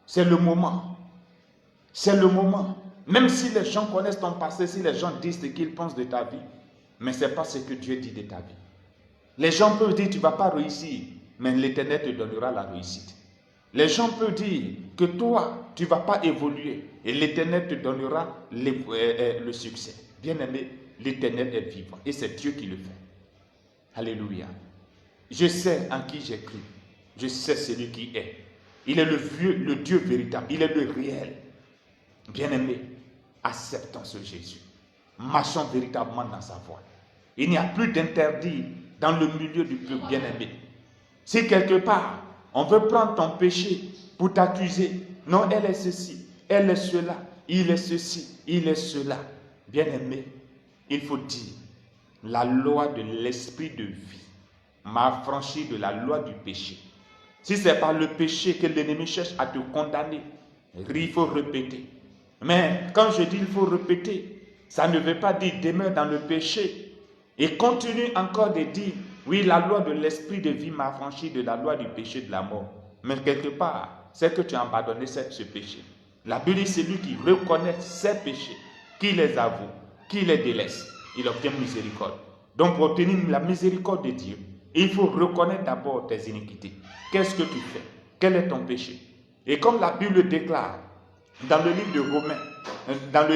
C'est le moment. C'est le moment. Même si les gens connaissent ton passé, si les gens disent ce qu'ils pensent de ta vie, mais ce n'est pas ce que Dieu dit de ta vie. Les gens peuvent dire tu ne vas pas réussir, mais l'Éternel te donnera la réussite. Les gens peuvent dire que toi, tu ne vas pas évoluer, et l'Éternel te donnera le succès. Bien-aimé, l'Éternel est vivant, et c'est Dieu qui le fait. Alléluia. Je sais en qui j'ai cru. Je sais celui qui est. Il est le Dieu véritable. Il est le réel. Bien-aimé, acceptons ce Jésus. Marchons véritablement dans sa voie. Il n'y a plus d'interdit dans le milieu du peuple, bien-aimé. Si quelque part, on veut prendre ton péché pour t'accuser, non, elle est ceci, elle est cela, il est ceci, il est cela. Bien-aimé, il faut dire, la loi de l'esprit de vie m'a affranchi de la loi du péché. Si c'est par le péché que l'ennemi cherche à te condamner, il faut répéter. Mais quand je dis il faut répéter, ça ne veut pas dire demeure dans le péché et continue encore de dire oui, la loi de l'esprit de vie m'a affranchi de la loi du péché de la mort. Mais quelque part, c'est que tu as abandonné ce péché. La Bible dit celui qui reconnaît ses péchés, qui les avoue, qui les délaisse, il obtient miséricorde. Donc pour obtenir la miséricorde de Dieu, il faut reconnaître d'abord tes iniquités. Qu'est-ce que tu fais? Quel est ton péché? Et comme la Bible déclare dans le livre de Romains, dans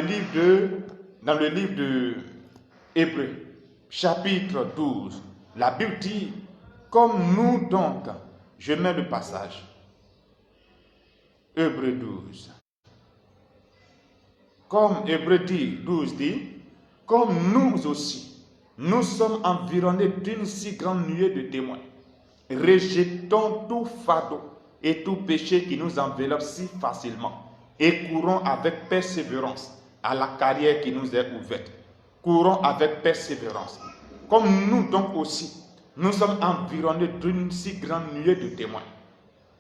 le livre de Hébreux, chapitre 12, la Bible dit, comme nous donc, je mets le passage, Hébreux 12, comme Hébreux 12 dit, comme nous aussi, nous sommes environnés d'une si grande nuée de témoins, rejetons tout fardeau et tout péché qui nous enveloppe si facilement et courons avec persévérance à la carrière qui nous est ouverte. Courons avec persévérance. Comme nous donc aussi, nous sommes environnés d'une si grande nuée de témoins.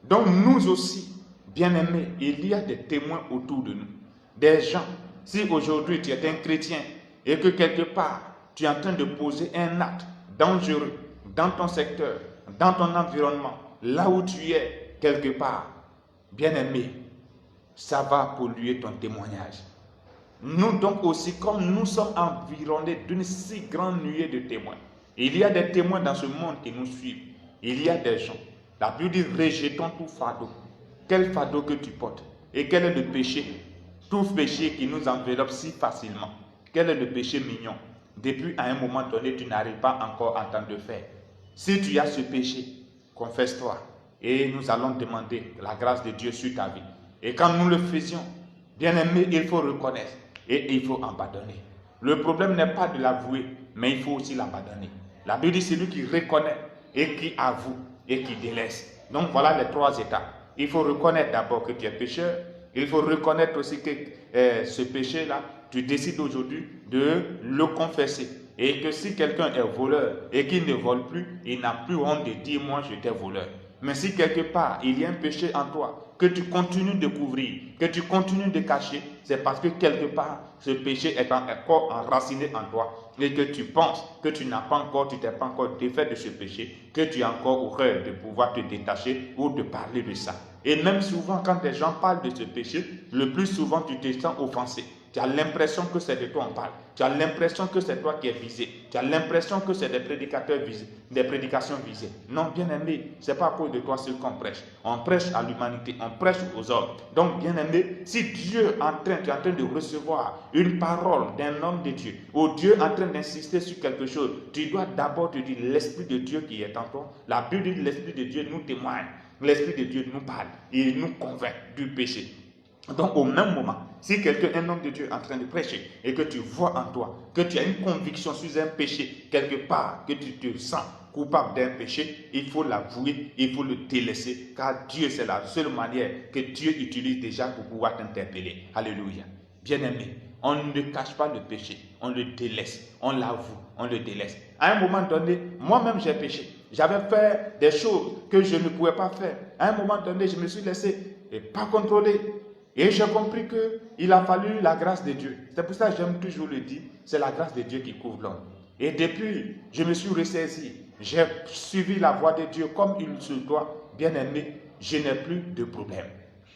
Donc nous aussi, bien-aimés, il y a des témoins autour de nous. Des gens, si aujourd'hui tu es un chrétien et que quelque part tu es en train de poser un acte dangereux dans ton secteur, dans ton environnement, là où tu es, quelque part, bien-aimé, ça va polluer ton témoignage. Nous donc aussi, comme nous sommes environnés d'une si grande nuée de témoins, il y a des témoins dans ce monde qui nous suivent. Il y a des gens. La Bible dit, rejetons tout fardeau. Quel fardeau que tu portes? Et quel est le péché? Tout péché qui nous enveloppe si facilement. Quel est le péché mignon? Depuis à un moment donné, tu n'arrives pas encore à t'en faire. Si tu as ce péché, confesse-toi. Et nous allons demander la grâce de Dieu sur ta vie. Et quand nous le faisions, bien aimé, il faut reconnaître et il faut abandonner. Le problème n'est pas de l'avouer, mais il faut aussi l'abandonner. La Bible dit celui qui reconnaît et qui avoue et qui délaisse. Donc voilà les trois étapes. Il faut reconnaître d'abord que tu es pécheur. Il faut reconnaître aussi que ce péché-là, tu décides aujourd'hui de le confesser. Et que si quelqu'un est voleur et qu'il ne vole plus, il n'a plus honte de dire moi j'étais voleur. Mais si quelque part il y a un péché en toi que tu continues de couvrir, que tu continues de cacher, c'est parce que quelque part ce péché est encore enraciné en toi et que tu penses que tu n'as pas encore, tu t'es pas encore défait de ce péché, que tu as encore horreur de pouvoir te détacher ou de parler de ça. Et même souvent quand des gens parlent de ce péché, le plus souvent tu te sens offensé. Tu as l'impression que c'est de toi on parle. Tu as l'impression que c'est toi qui es visé. Tu as l'impression que c'est des prédicateurs visés, des prédications visées. Non, bien aimé, ce n'est pas à cause de toi ce qu'on prêche. On prêche à l'humanité, on prêche aux hommes. Donc, bien aimé, si Dieu tu es en train de recevoir une parole d'un homme de Dieu, ou Dieu est en train d'insister sur quelque chose, tu dois d'abord te dire l'Esprit de Dieu qui est en toi. La Bible dit l'Esprit de Dieu nous témoigne. L'Esprit de Dieu nous parle. Il nous convainc du péché. Donc au même moment, si quelqu'un, un homme de Dieu est en train de prêcher et que tu vois en toi, que tu as une conviction sur un péché quelque part, que tu te sens coupable d'un péché, il faut l'avouer, il faut le délaisser, car Dieu c'est la seule manière que Dieu utilise déjà pour pouvoir t'interpeller. Alléluia. Bien-aimé, on ne cache pas le péché, on le délaisse, on l'avoue, on le délaisse. À un moment donné, moi-même j'ai péché. J'avais fait des choses que je ne pouvais pas faire. À un moment donné, je me suis laissé pas contrôler. Et j'ai compris qu'il a fallu la grâce de Dieu. C'est pour ça que j'aime toujours le dire, c'est la grâce de Dieu qui couvre l'homme. Et depuis, je me suis ressaisi. J'ai suivi la voie de Dieu comme il se doit. Bien aimé, je n'ai plus de problème.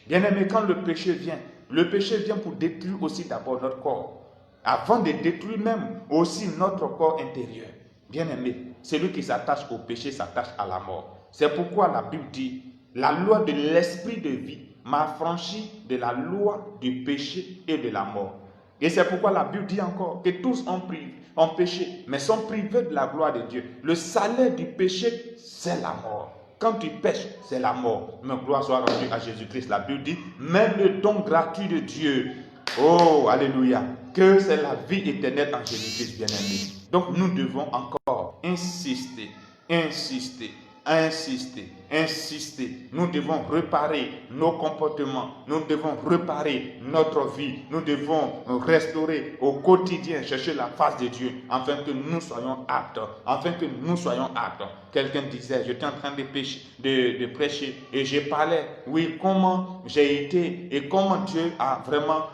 Bien aimé, quand le péché vient pour détruire aussi d'abord notre corps. Avant de détruire même aussi notre corps intérieur. Bien aimé, celui qui s'attache au péché s'attache à la mort. C'est pourquoi la Bible dit, la loi de l'esprit de vie m'a affranchi de la loi du péché et de la mort. Et c'est pourquoi la Bible dit encore que tous ont péché, mais sont privés de la gloire de Dieu. Le salaire du péché, c'est la mort. Quand tu pêches, c'est la mort. Mais gloire soit rendue à Jésus-Christ. La Bible dit, même le don gratuit de Dieu. Oh, alléluia. Que c'est la vie éternelle en Jésus-Christ, bien-aimé. Donc nous devons encore insister insister, insister. Nous devons réparer nos comportements, nous devons réparer notre vie, nous devons restaurer au quotidien, chercher la face de Dieu, afin que nous soyons aptes, afin que nous soyons aptes. Quelqu'un disait, j'étais en train de prêcher, et je parlais, oui, comment j'ai été, et comment Dieu a vraiment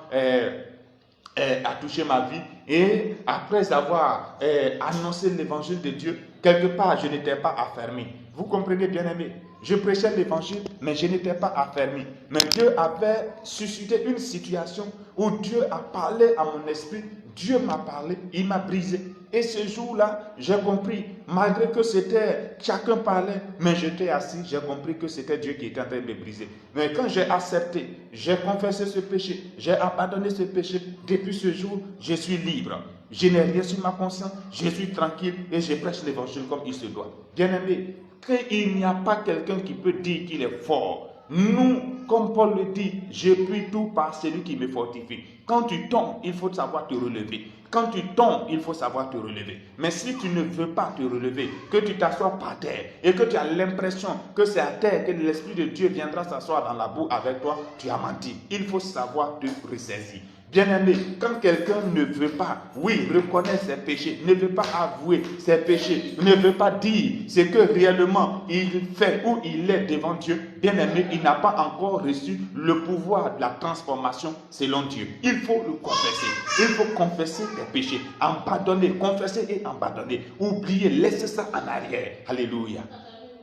a touché ma vie. Et après avoir annoncé l'évangile de Dieu, quelque part, je n'étais pas affermi. Vous comprenez, bien-aimé? Je prêchais l'évangile, mais je n'étais pas affermi. Mais Dieu avait suscité une situation où Dieu a parlé à mon esprit. Dieu m'a parlé, il m'a brisé. Et ce jour-là, j'ai compris, malgré que c'était, chacun parlait, mais j'étais assis, j'ai compris que c'était Dieu qui était en train de me briser. Mais quand j'ai accepté, j'ai confessé ce péché, j'ai abandonné ce péché, depuis ce jour, je suis libre. Je n'ai rien sur ma conscience, je suis tranquille et je prêche l'évangile comme il se doit. Bien-aimé, qu'il n'y a pas quelqu'un qui peut dire qu'il est fort. Nous, comme Paul le dit, je puis tout par celui qui me fortifie. Quand tu tombes, il faut savoir te relever. Quand tu tombes, il faut savoir te relever. Mais si tu ne veux pas te relever, que tu t'assois par terre et que tu as l'impression que c'est à terre que l'Esprit de Dieu viendra s'asseoir dans la boue avec toi, tu as menti. Il faut savoir te ressaisir. Bien-aimé, quand quelqu'un ne veut pas, oui, reconnaître ses péchés, ne veut pas avouer ses péchés, ne veut pas dire ce que réellement il fait ou il est devant Dieu, bien-aimé, il n'a pas encore reçu le pouvoir de la transformation selon Dieu. Il faut le confesser. Il faut confesser les péchés, abandonner, confesser et abandonner. Oublier, laisser ça en arrière. Alléluia.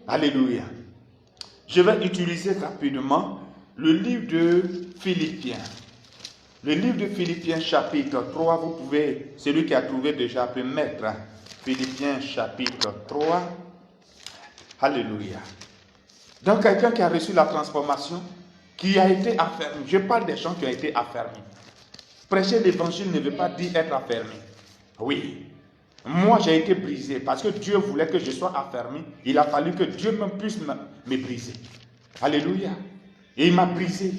Alléluia. Je vais utiliser rapidement le livre de Philippiens. Le livre de Philippiens chapitre 3, vous pouvez, celui qui a trouvé déjà peut mettre Philippiens chapitre 3. Alléluia. Donc quelqu'un qui a reçu la transformation, qui a été affermi. Je parle des gens qui ont été affermis. Prêcher l'évangile ne veut pas dire être affermi. Oui. Moi j'ai été brisé parce que Dieu voulait que je sois affermi. Il a fallu que Dieu même puisse me briser. Alléluia. Et il m'a brisé.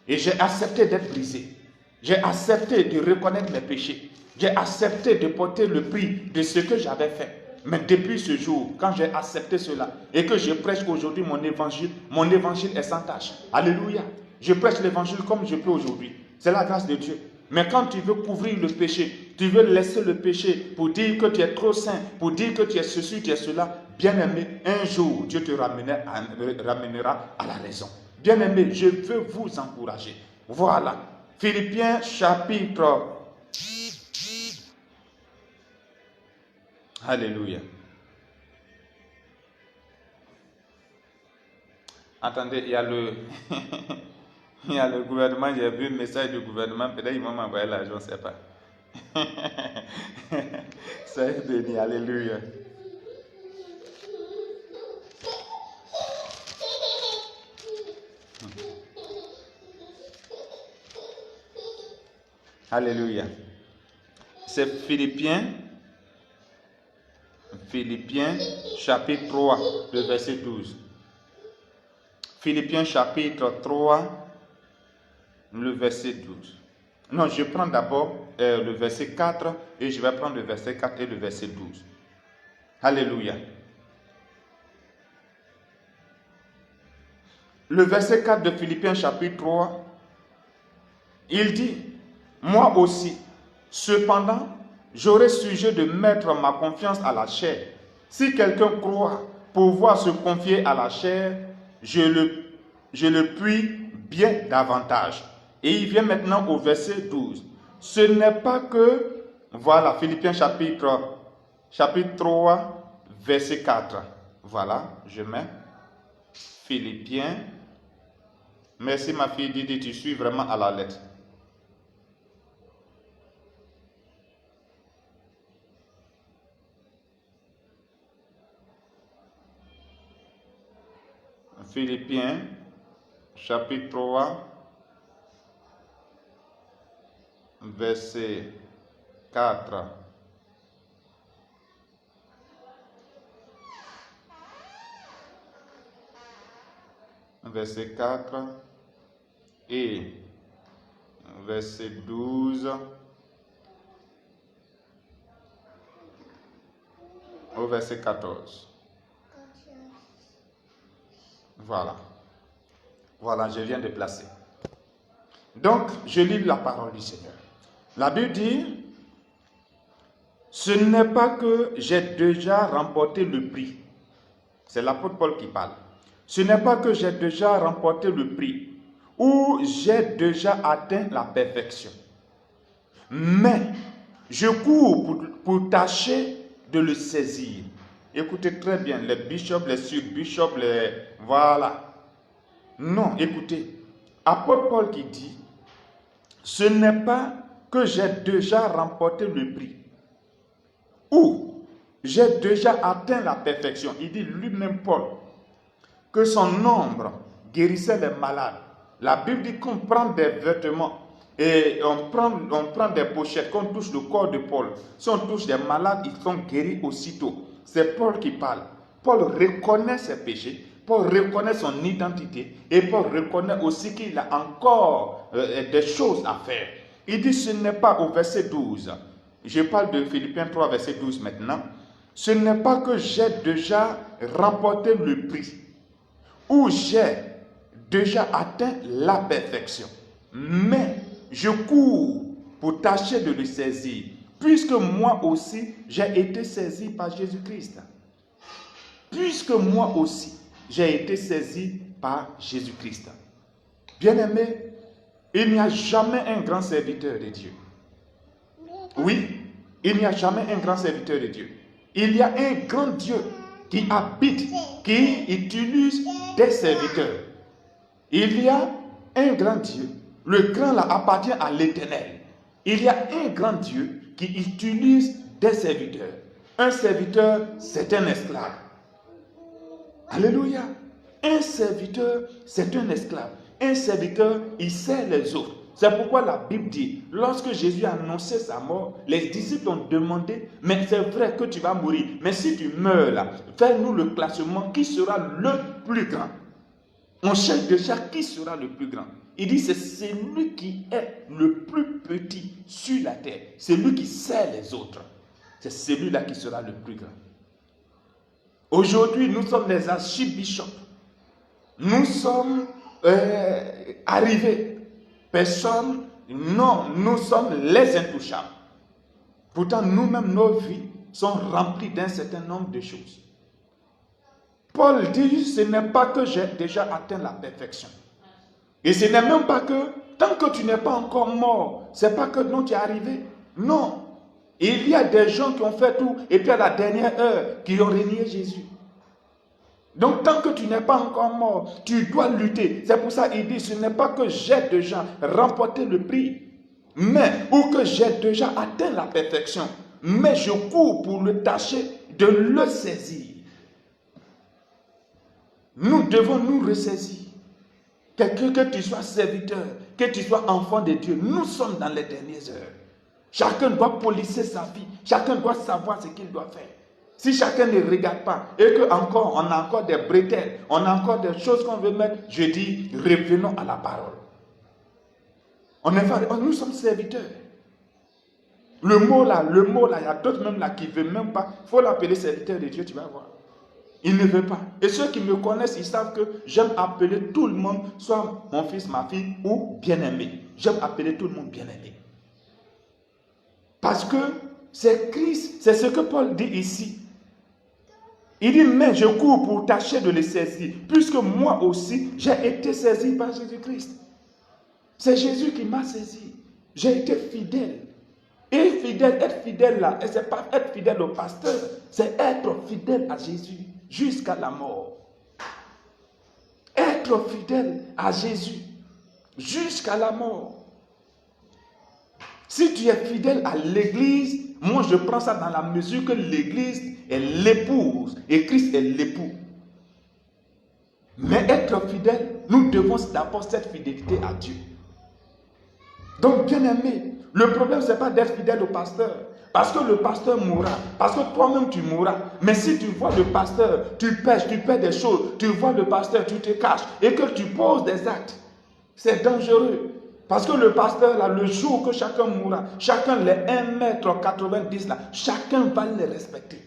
Et j'ai accepté d'être brisé. J'ai accepté de reconnaître mes péchés. J'ai accepté de porter le prix de ce que j'avais fait. Mais depuis ce jour, quand j'ai accepté cela et que je prêche aujourd'hui mon évangile est sans tâche. Alléluia. Je prêche l'évangile comme je peux aujourd'hui. C'est la grâce de Dieu. Mais quand tu veux couvrir le péché, tu veux laisser le péché pour dire que tu es trop saint, pour dire que tu es ceci, tu es cela, bien-aimé, un jour, Dieu te ramènera à la raison. Bien-aimé, je veux vous encourager. Voilà. Philippiens chapitre. Alléluia. Attendez, il y a le gouvernement, j'ai vu un message du gouvernement, peut-être ils vont m'envoyer l'argent, je ne sais pas. Soyez bénis, alléluia. Alléluia. C'est Philippiens chapitre 3, le verset 12. Philippiens chapitre 3, le verset 12. Non, je prends d'abord le verset 4 et je vais prendre le verset 4 et le verset 12. Alléluia. Le verset 4 de Philippiens chapitre 3, il dit, moi aussi, cependant, j'aurai sujet de mettre ma confiance à la chair. Si quelqu'un croit pouvoir se confier à la chair, je le puis bien davantage. Et il vient maintenant au verset 12. Ce n'est pas que, voilà, Philippiens chapitre 3, verset 4. Voilà, je mets Philippiens. Merci ma fille Didi, tu suis vraiment à la lettre. Philippiens, chapitre 3, verset 4. Verset 4 et verset 12 au verset 14. Voilà. Voilà, je viens de placer. Donc, je lis la parole du Seigneur. La Bible dit, ce n'est pas que j'ai déjà remporté le prix. C'est l'apôtre Paul qui parle. Ce n'est pas que j'ai déjà remporté le prix ou j'ai déjà atteint la perfection. Mais je cours pour tâcher de le saisir. Écoutez très bien, les bishops, les subbishops, voilà. Non, écoutez, apôtre Paul qui dit, ce n'est pas que j'ai déjà remporté le prix ou j'ai déjà atteint la perfection. Il dit lui-même, Paul, que son ombre guérissait les malades. La Bible dit qu'on prend des vêtements et on prend des pochettes, qu'on touche le corps de Paul. Si on touche des malades, ils sont guéris aussitôt. C'est Paul qui parle. Paul reconnaît ses péchés, Paul reconnaît son identité et Paul reconnaît aussi qu'il a encore des choses à faire. Il dit, ce n'est pas au verset 12. Je parle de Philippiens 3, verset 12 maintenant. Ce n'est pas que j'ai déjà remporté le prix ou j'ai déjà atteint la perfection, mais je cours pour tâcher de le saisir, puisque moi aussi j'ai été saisi par Jésus-Christ. Puisque moi aussi j'ai été saisi par Jésus-Christ. Bien-aimé, il n'y a jamais un grand serviteur de Dieu. Oui, il n'y a jamais un grand serviteur de Dieu. Il y a un grand Dieu qui habite, qui utilise des serviteurs. Il y a un grand Dieu. Le grand là appartient à l'Éternel. Il y a un grand Dieu qui utilise des serviteurs. Un serviteur, c'est un esclave. Alléluia. Un serviteur, c'est un esclave. Un serviteur, il sert les autres. C'est pourquoi la Bible dit, lorsque Jésus a annoncé sa mort, les disciples ont demandé, mais c'est vrai que tu vas mourir, mais si tu meurs là, fais-nous le classement, qui sera le plus grand? On cherche déjà qui sera le plus grand. Il dit, c'est celui qui est le plus petit sur la terre, celui qui sert les autres. C'est celui-là qui sera le plus grand. Aujourd'hui, nous sommes les archibishops. Nous sommes arrivés. Personne, non, nous sommes les intouchables. Pourtant, nous-mêmes, nos vies sont remplies d'un certain nombre de choses. Paul dit, ce n'est pas que j'ai déjà atteint la perfection. Et ce n'est même pas que, tant que tu n'es pas encore mort, c'est pas que non, tu es arrivé. Non. Il y a des gens qui ont fait tout, et puis à la dernière heure, qui ont renié Jésus. Donc, tant que tu n'es pas encore mort, tu dois lutter. C'est pour ça qu'il dit, ce n'est pas que j'ai déjà remporté le prix, mais, ou que j'ai déjà atteint la perfection, mais je cours pour le tâcher de le saisir. Nous devons nous ressaisir. Que tu sois serviteur, que tu sois enfant de Dieu, nous sommes dans les dernières heures. Chacun doit policer sa vie, chacun doit savoir ce qu'il doit faire. Si chacun ne regarde pas et qu'on a encore des bretelles, on a encore des choses qu'on veut mettre, je dis, revenons à la parole. Nous sommes serviteurs. Le mot là, il y a d'autres même là qui ne veulent même pas. Il faut l'appeler serviteur de Dieu, tu vas voir. Il ne veut pas. Et ceux qui me connaissent, ils savent que j'aime appeler tout le monde, soit mon fils, ma fille ou bien-aimé. J'aime appeler tout le monde bien-aimé. Parce que c'est Christ, c'est ce que Paul dit ici. Il dit, mais je cours pour tâcher de le saisir, puisque moi aussi, j'ai été saisi par Jésus-Christ. C'est Jésus qui m'a saisi. J'ai été fidèle. Et fidèle, être fidèle là, et c'est pas être fidèle au pasteur, c'est être fidèle à Jésus jusqu'à la mort. Être fidèle à Jésus jusqu'à la mort. Si tu es fidèle à l'église, moi je prends ça dans la mesure que l'église est l'épouse et Christ est l'époux. Mais être fidèle, nous devons d'abord cette fidélité à Dieu. Donc bien aimé, le problème ce n'est pas d'être fidèle au pasteur. Parce que le pasteur mourra, parce que toi-même tu mourras. Mais si tu vois le pasteur, tu pêches, tu fais des choses, tu vois le pasteur, tu te caches et que tu poses des actes, c'est dangereux. Parce que le pasteur, là, le jour que chacun mourra, chacun les 1,90 m là, chacun va les respecter.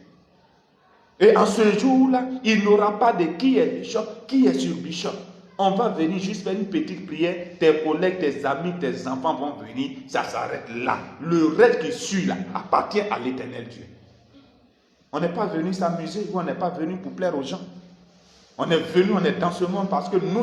Et en ce jour-là, il n'aura pas de qui est bishop, qui est sur bishop. On va venir juste faire une petite prière. Tes collègues, tes amis, tes enfants vont venir. Ça s'arrête là. Le reste qui suit là appartient à l'Éternel Dieu. On n'est pas venu s'amuser ou on n'est pas venu pour plaire aux gens. On est venu, on est dans ce monde parce que nous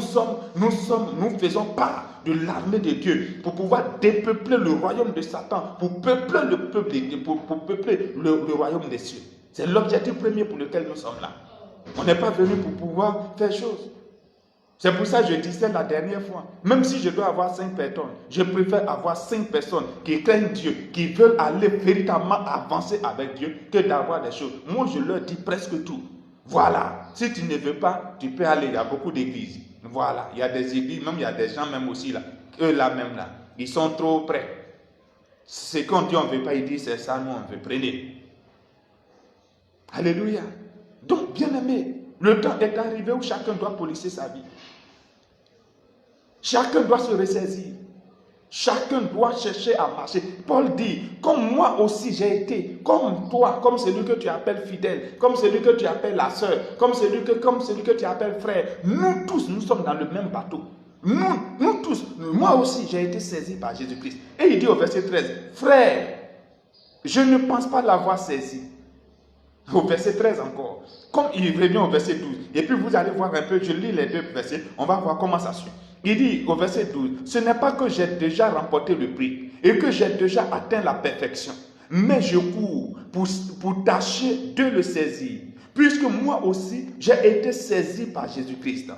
faisons part de l'armée de Dieu pour pouvoir dépeupler le royaume de Satan, pour peupler le peuple, pour peupler le royaume des cieux. C'est l'objectif premier pour lequel nous sommes là. On n'est pas venu pour pouvoir faire chose. C'est pour ça que je disais la dernière fois, même si je dois avoir 5 personnes, je préfère avoir 5 personnes qui craignent Dieu, qui veulent aller véritablement avancer avec Dieu, que d'avoir des choses. Moi, je leur dis presque tout. Voilà, si tu ne veux pas, tu peux aller, il y a beaucoup d'églises. Voilà, il y a des églises, même il y a des gens même aussi là, eux là même là, ils sont trop près. C'est quand Dieu on ne veut pas, il dit c'est ça, nous on veut, prenez. Alléluia. Donc, bien aimé, le temps est arrivé où chacun doit policer sa vie. Chacun doit se ressaisir. Chacun doit chercher à marcher. Paul dit, comme moi aussi j'ai été, comme toi, comme celui que tu appelles fidèle, comme celui que tu appelles la sœur, comme celui que tu appelles frère. Nous tous, nous sommes dans le même bateau. Nous tous, moi aussi j'ai été saisi par Jésus-Christ. Et il dit au verset 13, frère, je ne pense pas l'avoir saisi. Au verset 13 encore. Comme il revient au verset 12. Et puis vous allez voir un peu, je lis les deux versets, on va voir comment ça suit. Il dit au verset 12, ce n'est pas que j'ai déjà remporté le prix et que j'ai déjà atteint la perfection, mais je cours pour tâcher de le saisir, puisque moi aussi j'ai été saisi par Jésus-Christ.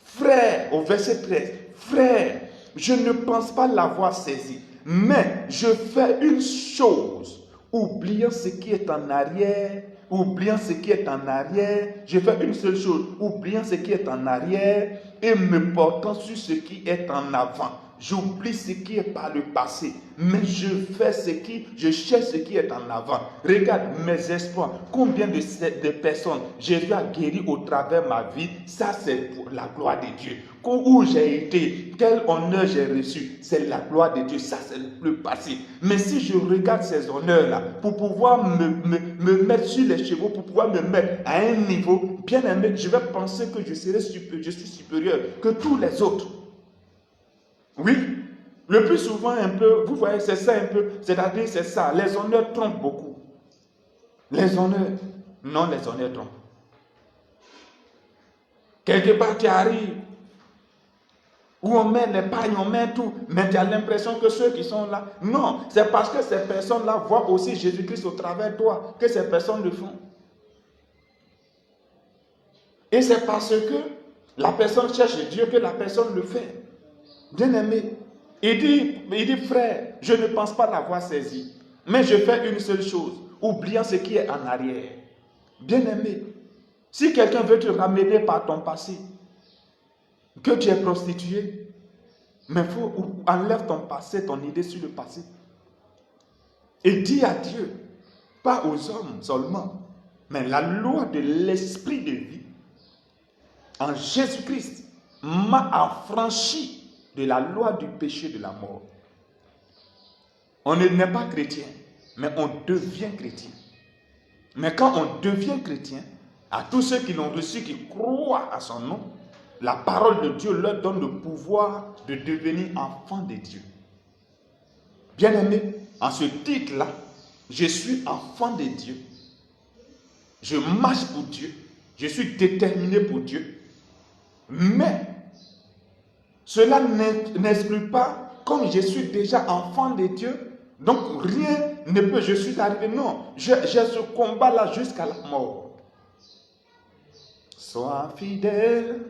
Frère, au verset 13, frère, je ne pense pas l'avoir saisi, mais je fais une chose, oubliant ce qui est en arrière. Oubliant ce qui est en arrière, je fais une seule chose, oubliant ce qui est en arrière et me portant sur ce qui est en avant. J'oublie ce qui est par le passé, mais je cherche ce qui est en avant. Regarde mes espoirs, combien de personnes j'ai vu guérir au travers ma vie, ça c'est pour la gloire de Dieu. Où j'ai été, quel honneur j'ai reçu, c'est la gloire de Dieu, ça c'est le passé. Mais si je regarde ces honneurs-là, pour pouvoir me mettre sur les chevaux, pour pouvoir me mettre à un niveau, bien aimé, je vais penser que je suis supérieur que tous les autres. Oui, le plus souvent un peu, vous voyez, c'est ça un peu, c'est-à-dire c'est ça, les honneurs trompent beaucoup. Les honneurs, non, les honneurs trompent. Quelque part tu arrives, où on met les pagnes, on met tout, mais tu as l'impression que ceux qui sont là, non, c'est parce que ces personnes-là voient aussi Jésus-Christ au travers de toi, que ces personnes le font. Et c'est parce que la personne cherche Dieu que la personne le fait. Bien aimé, il dit, frère, je ne pense pas l'avoir saisi, mais je fais une seule chose, oubliant ce qui est en arrière. Bien aimé, si quelqu'un veut te ramener par ton passé, que tu es prostitué, mais il faut enlève ton passé, ton idée sur le passé. Et dis à Dieu, pas aux hommes seulement, mais la loi de l'esprit de vie en Jésus-Christ m'a affranchi de la loi du péché de la mort. On n'est pas chrétien, mais on devient chrétien. Mais quand on devient chrétien, à tous ceux qui l'ont reçu, qui croient à son nom, la parole de Dieu leur donne le pouvoir de devenir enfants de Dieu. Bien-aimé, en ce titre-là, je suis enfant de Dieu. Je marche pour Dieu. Je suis déterminé pour Dieu. Mais cela n'exclut pas, comme je suis déjà enfant de Dieu, donc rien ne peut, je suis arrivé. Non, j'ai ce combat-là jusqu'à la mort. Sois fidèle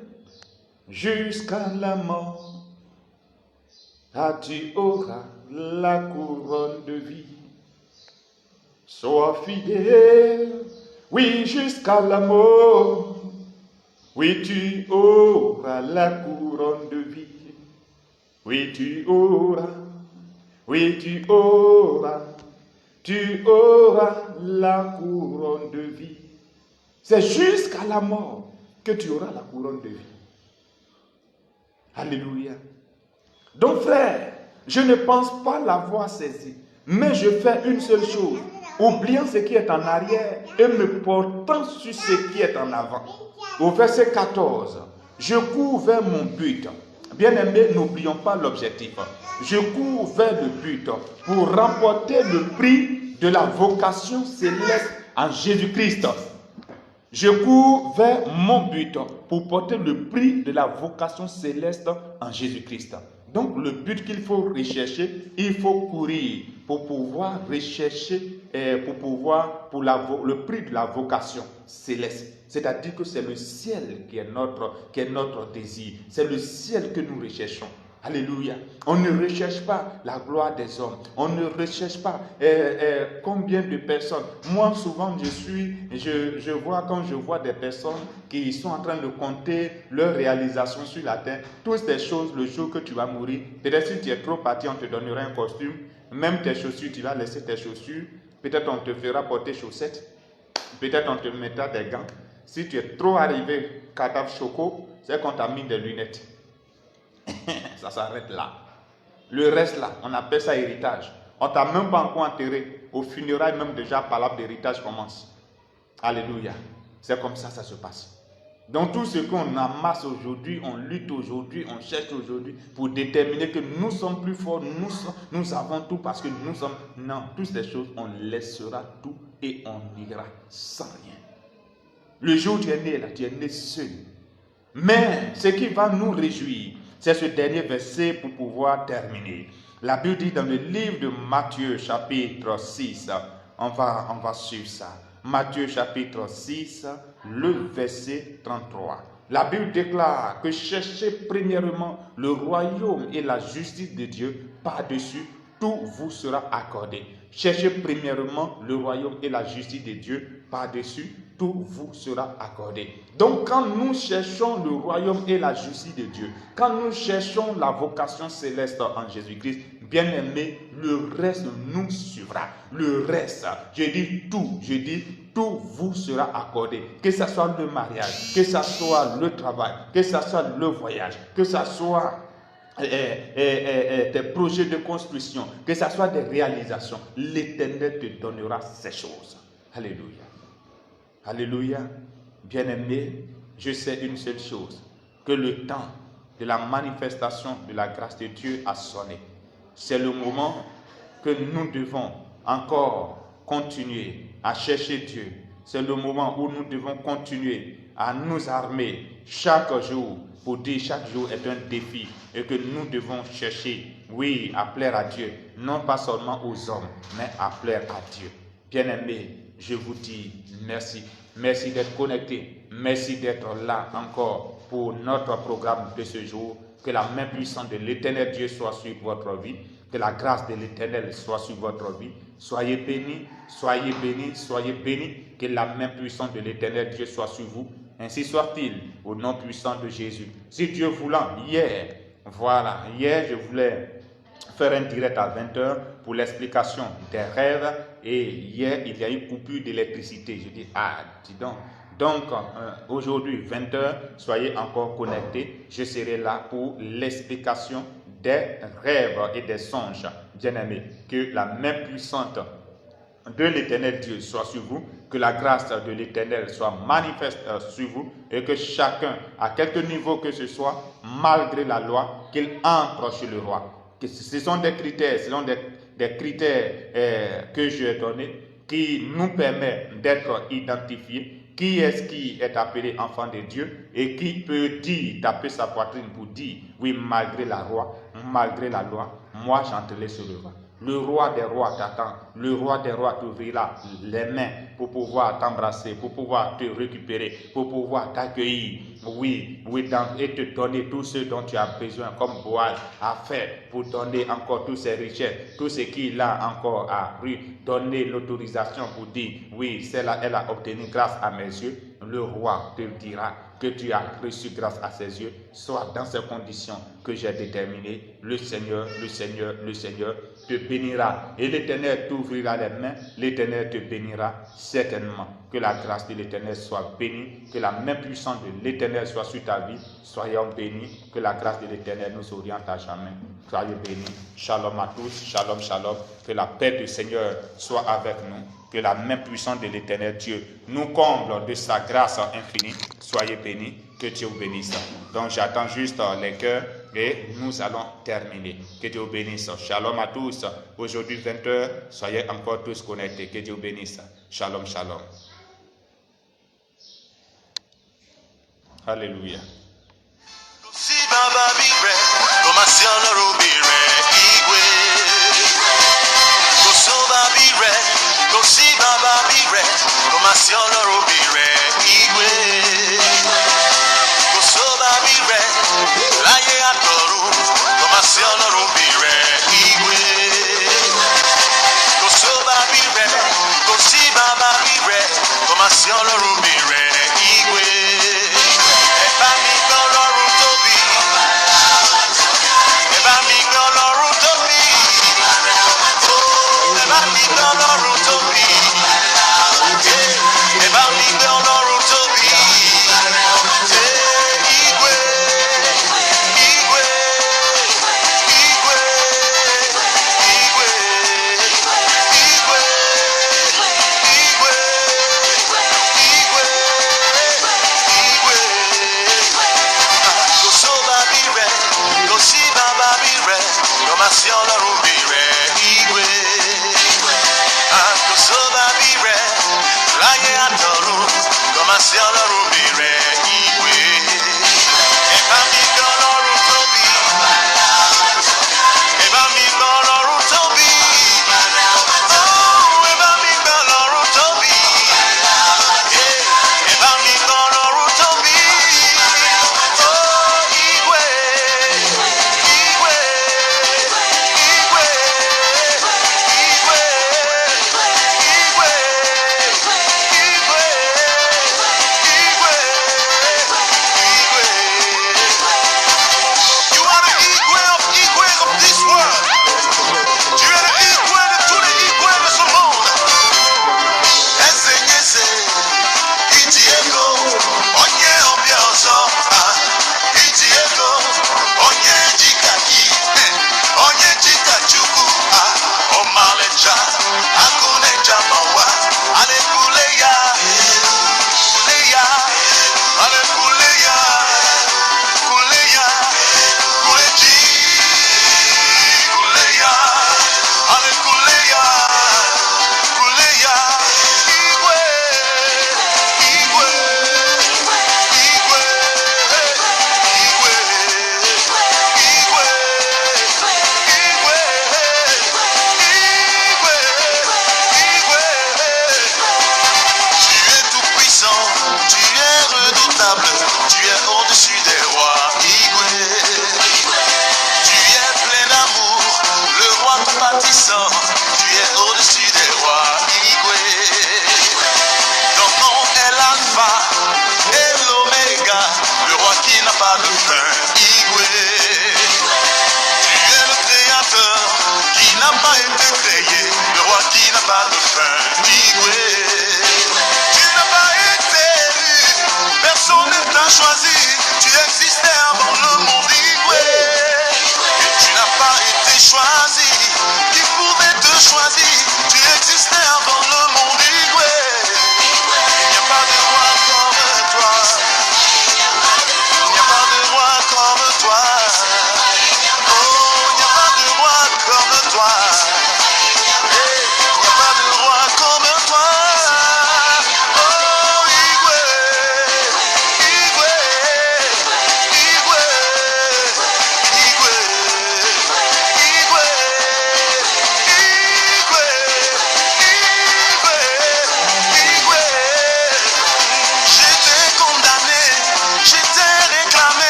jusqu'à la mort, ah, tu auras la couronne de vie. Sois fidèle, oui, jusqu'à la mort, oui, tu auras la couronne de vie. Oui, tu auras la couronne de vie. C'est jusqu'à la mort que tu auras la couronne de vie. Alléluia. Donc frère, je ne pense pas l'avoir saisi, mais je fais une seule chose, oubliant ce qui est en arrière et me portant sur ce qui est en avant. Au verset 14, je cours vers mon but. Bien-aimés, n'oublions pas l'objectif. Je cours vers le but pour remporter le prix de la vocation céleste en Jésus-Christ. Je cours vers mon but pour porter le prix de la vocation céleste en Jésus-Christ. Donc le but qu'il faut rechercher, il faut courir pour pouvoir rechercher, pour le prix de la vocation céleste. C'est-à-dire que c'est le ciel qui est notre désir. C'est le ciel que nous recherchons. Alléluia. On ne recherche pas la gloire des hommes. On ne recherche pas combien de personnes. Moi, souvent, je vois quand je vois des personnes qui sont en train de compter leurs réalisations sur la terre, toutes ces choses, le jour que tu vas mourir. Peut-être si tu es trop parti, on te donnera un costume. Même tes chaussures, tu vas laisser tes chaussures. Peut-être on te fera porter chaussettes. Peut-être on te mettra des gants. Si tu es trop arrivé, cadavre choco, c'est qu'on t'a mis des lunettes. Ça s'arrête là. Le reste là, on appelle ça héritage. On t'a même pas encore enterré. Au funérailles, même déjà, parole d'héritage commence. Alléluia. C'est comme ça se passe. Donc tout ce qu'on amasse aujourd'hui, on lutte aujourd'hui, on cherche aujourd'hui pour déterminer que nous sommes plus forts, nous avons tout parce que nous sommes... Non, toutes ces choses, on laissera tout et on ira sans rien. Le jour où tu es né là, tu es né seul. Mais ce qui va nous réjouir, c'est ce dernier verset pour pouvoir terminer. La Bible dit dans le livre de Matthieu chapitre 6, on va suivre ça. Matthieu chapitre 6, le verset 33. La Bible déclare que cherchez premièrement le royaume et la justice de Dieu, par-dessus tout vous sera accordé. Cherchez premièrement le royaume et la justice de Dieu, par-dessus tout vous sera accordé. Donc quand nous cherchons le royaume et la justice de Dieu, quand nous cherchons la vocation céleste en Jésus-Christ, bien aimé, le reste nous suivra. Le reste, je dis tout vous sera accordé. Que ce soit le mariage, que ce soit le travail, que ce soit le voyage, que ce soit tes projets de construction, que ce soit des réalisations, l'Éternel te donnera ces choses. Alléluia. Alléluia. Bien-aimé, je sais une seule chose, que le temps de la manifestation de la grâce de Dieu a sonné. C'est le moment que nous devons encore continuer à chercher Dieu. C'est le moment où nous devons continuer à nous armer chaque jour pour dire chaque jour est un défi et que nous devons chercher, oui, à plaire à Dieu, non pas seulement aux hommes, mais à plaire à Dieu. Bien-aimés, je vous dis merci. Merci d'être connectés. Merci d'être là encore pour notre programme de ce jour. Que la main puissante de l'Éternel Dieu soit sur votre vie. Que la grâce de l'Éternel soit sur votre vie. Soyez bénis, soyez bénis, soyez bénis. Que la main puissante de l'Éternel Dieu soit sur vous. Ainsi soit-il, au nom puissant de Jésus. Si Dieu voulant, hier, je voulais faire un direct à 20h pour l'explication des rêves. Et hier, il y a eu coupure d'électricité. Je dis, dis donc. Donc, aujourd'hui, 20h, soyez encore connectés. Je serai là pour l'explication des rêves et des songes. Bien-aimés, que la main puissante de l'Éternel Dieu soit sur vous, que la grâce de l'Éternel soit manifeste sur vous et que chacun, à quelque niveau que ce soit, malgré la loi, qu'il entre chez le roi. Que ce sont des critères, que je ai donnés qui nous permettent d'être identifiés. Qui est-ce qui est appelé enfant de Dieu et qui peut dire, taper sa poitrine pour dire, oui, malgré la loi, moi j'entrerai sur le roi. Le roi des rois t'attend. Le roi des rois t'ouvrira les mains pour pouvoir t'embrasser, pour pouvoir te récupérer, pour pouvoir t'accueillir. Oui, et te donner tout ce dont tu as besoin, comme Boaz a fait, pour donner encore toutes ses richesses, tout ce qu'il a encore à lui, donner l'autorisation pour dire, oui, celle-là, elle a obtenu grâce à mes yeux. Le roi te dira que tu as reçu grâce à ses yeux, soit dans ces conditions que j'ai déterminées. Le Seigneur te bénira. Et l'Éternel t'ouvrira les mains, l'Éternel te bénira certainement. Que la grâce de l'Éternel soit bénie, que la main puissante de l'Éternel soit sur ta vie. Soyons bénis, que la grâce de l'Éternel nous oriente à jamais. Soyez bénis. Shalom à tous, shalom, shalom. Que la paix du Seigneur soit avec nous. Que la main puissante de l'Éternel Dieu nous comble de sa grâce infinie. Soyez bénis, que Dieu vous bénisse. Donc j'attends juste les cœurs et nous allons terminer. Que Dieu vous bénisse. Shalom à tous. Aujourd'hui 20h, soyez encore tous connectés. Que Dieu vous bénisse. Shalom, shalom. Alléluia.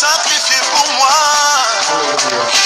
Sacrifié pour moi.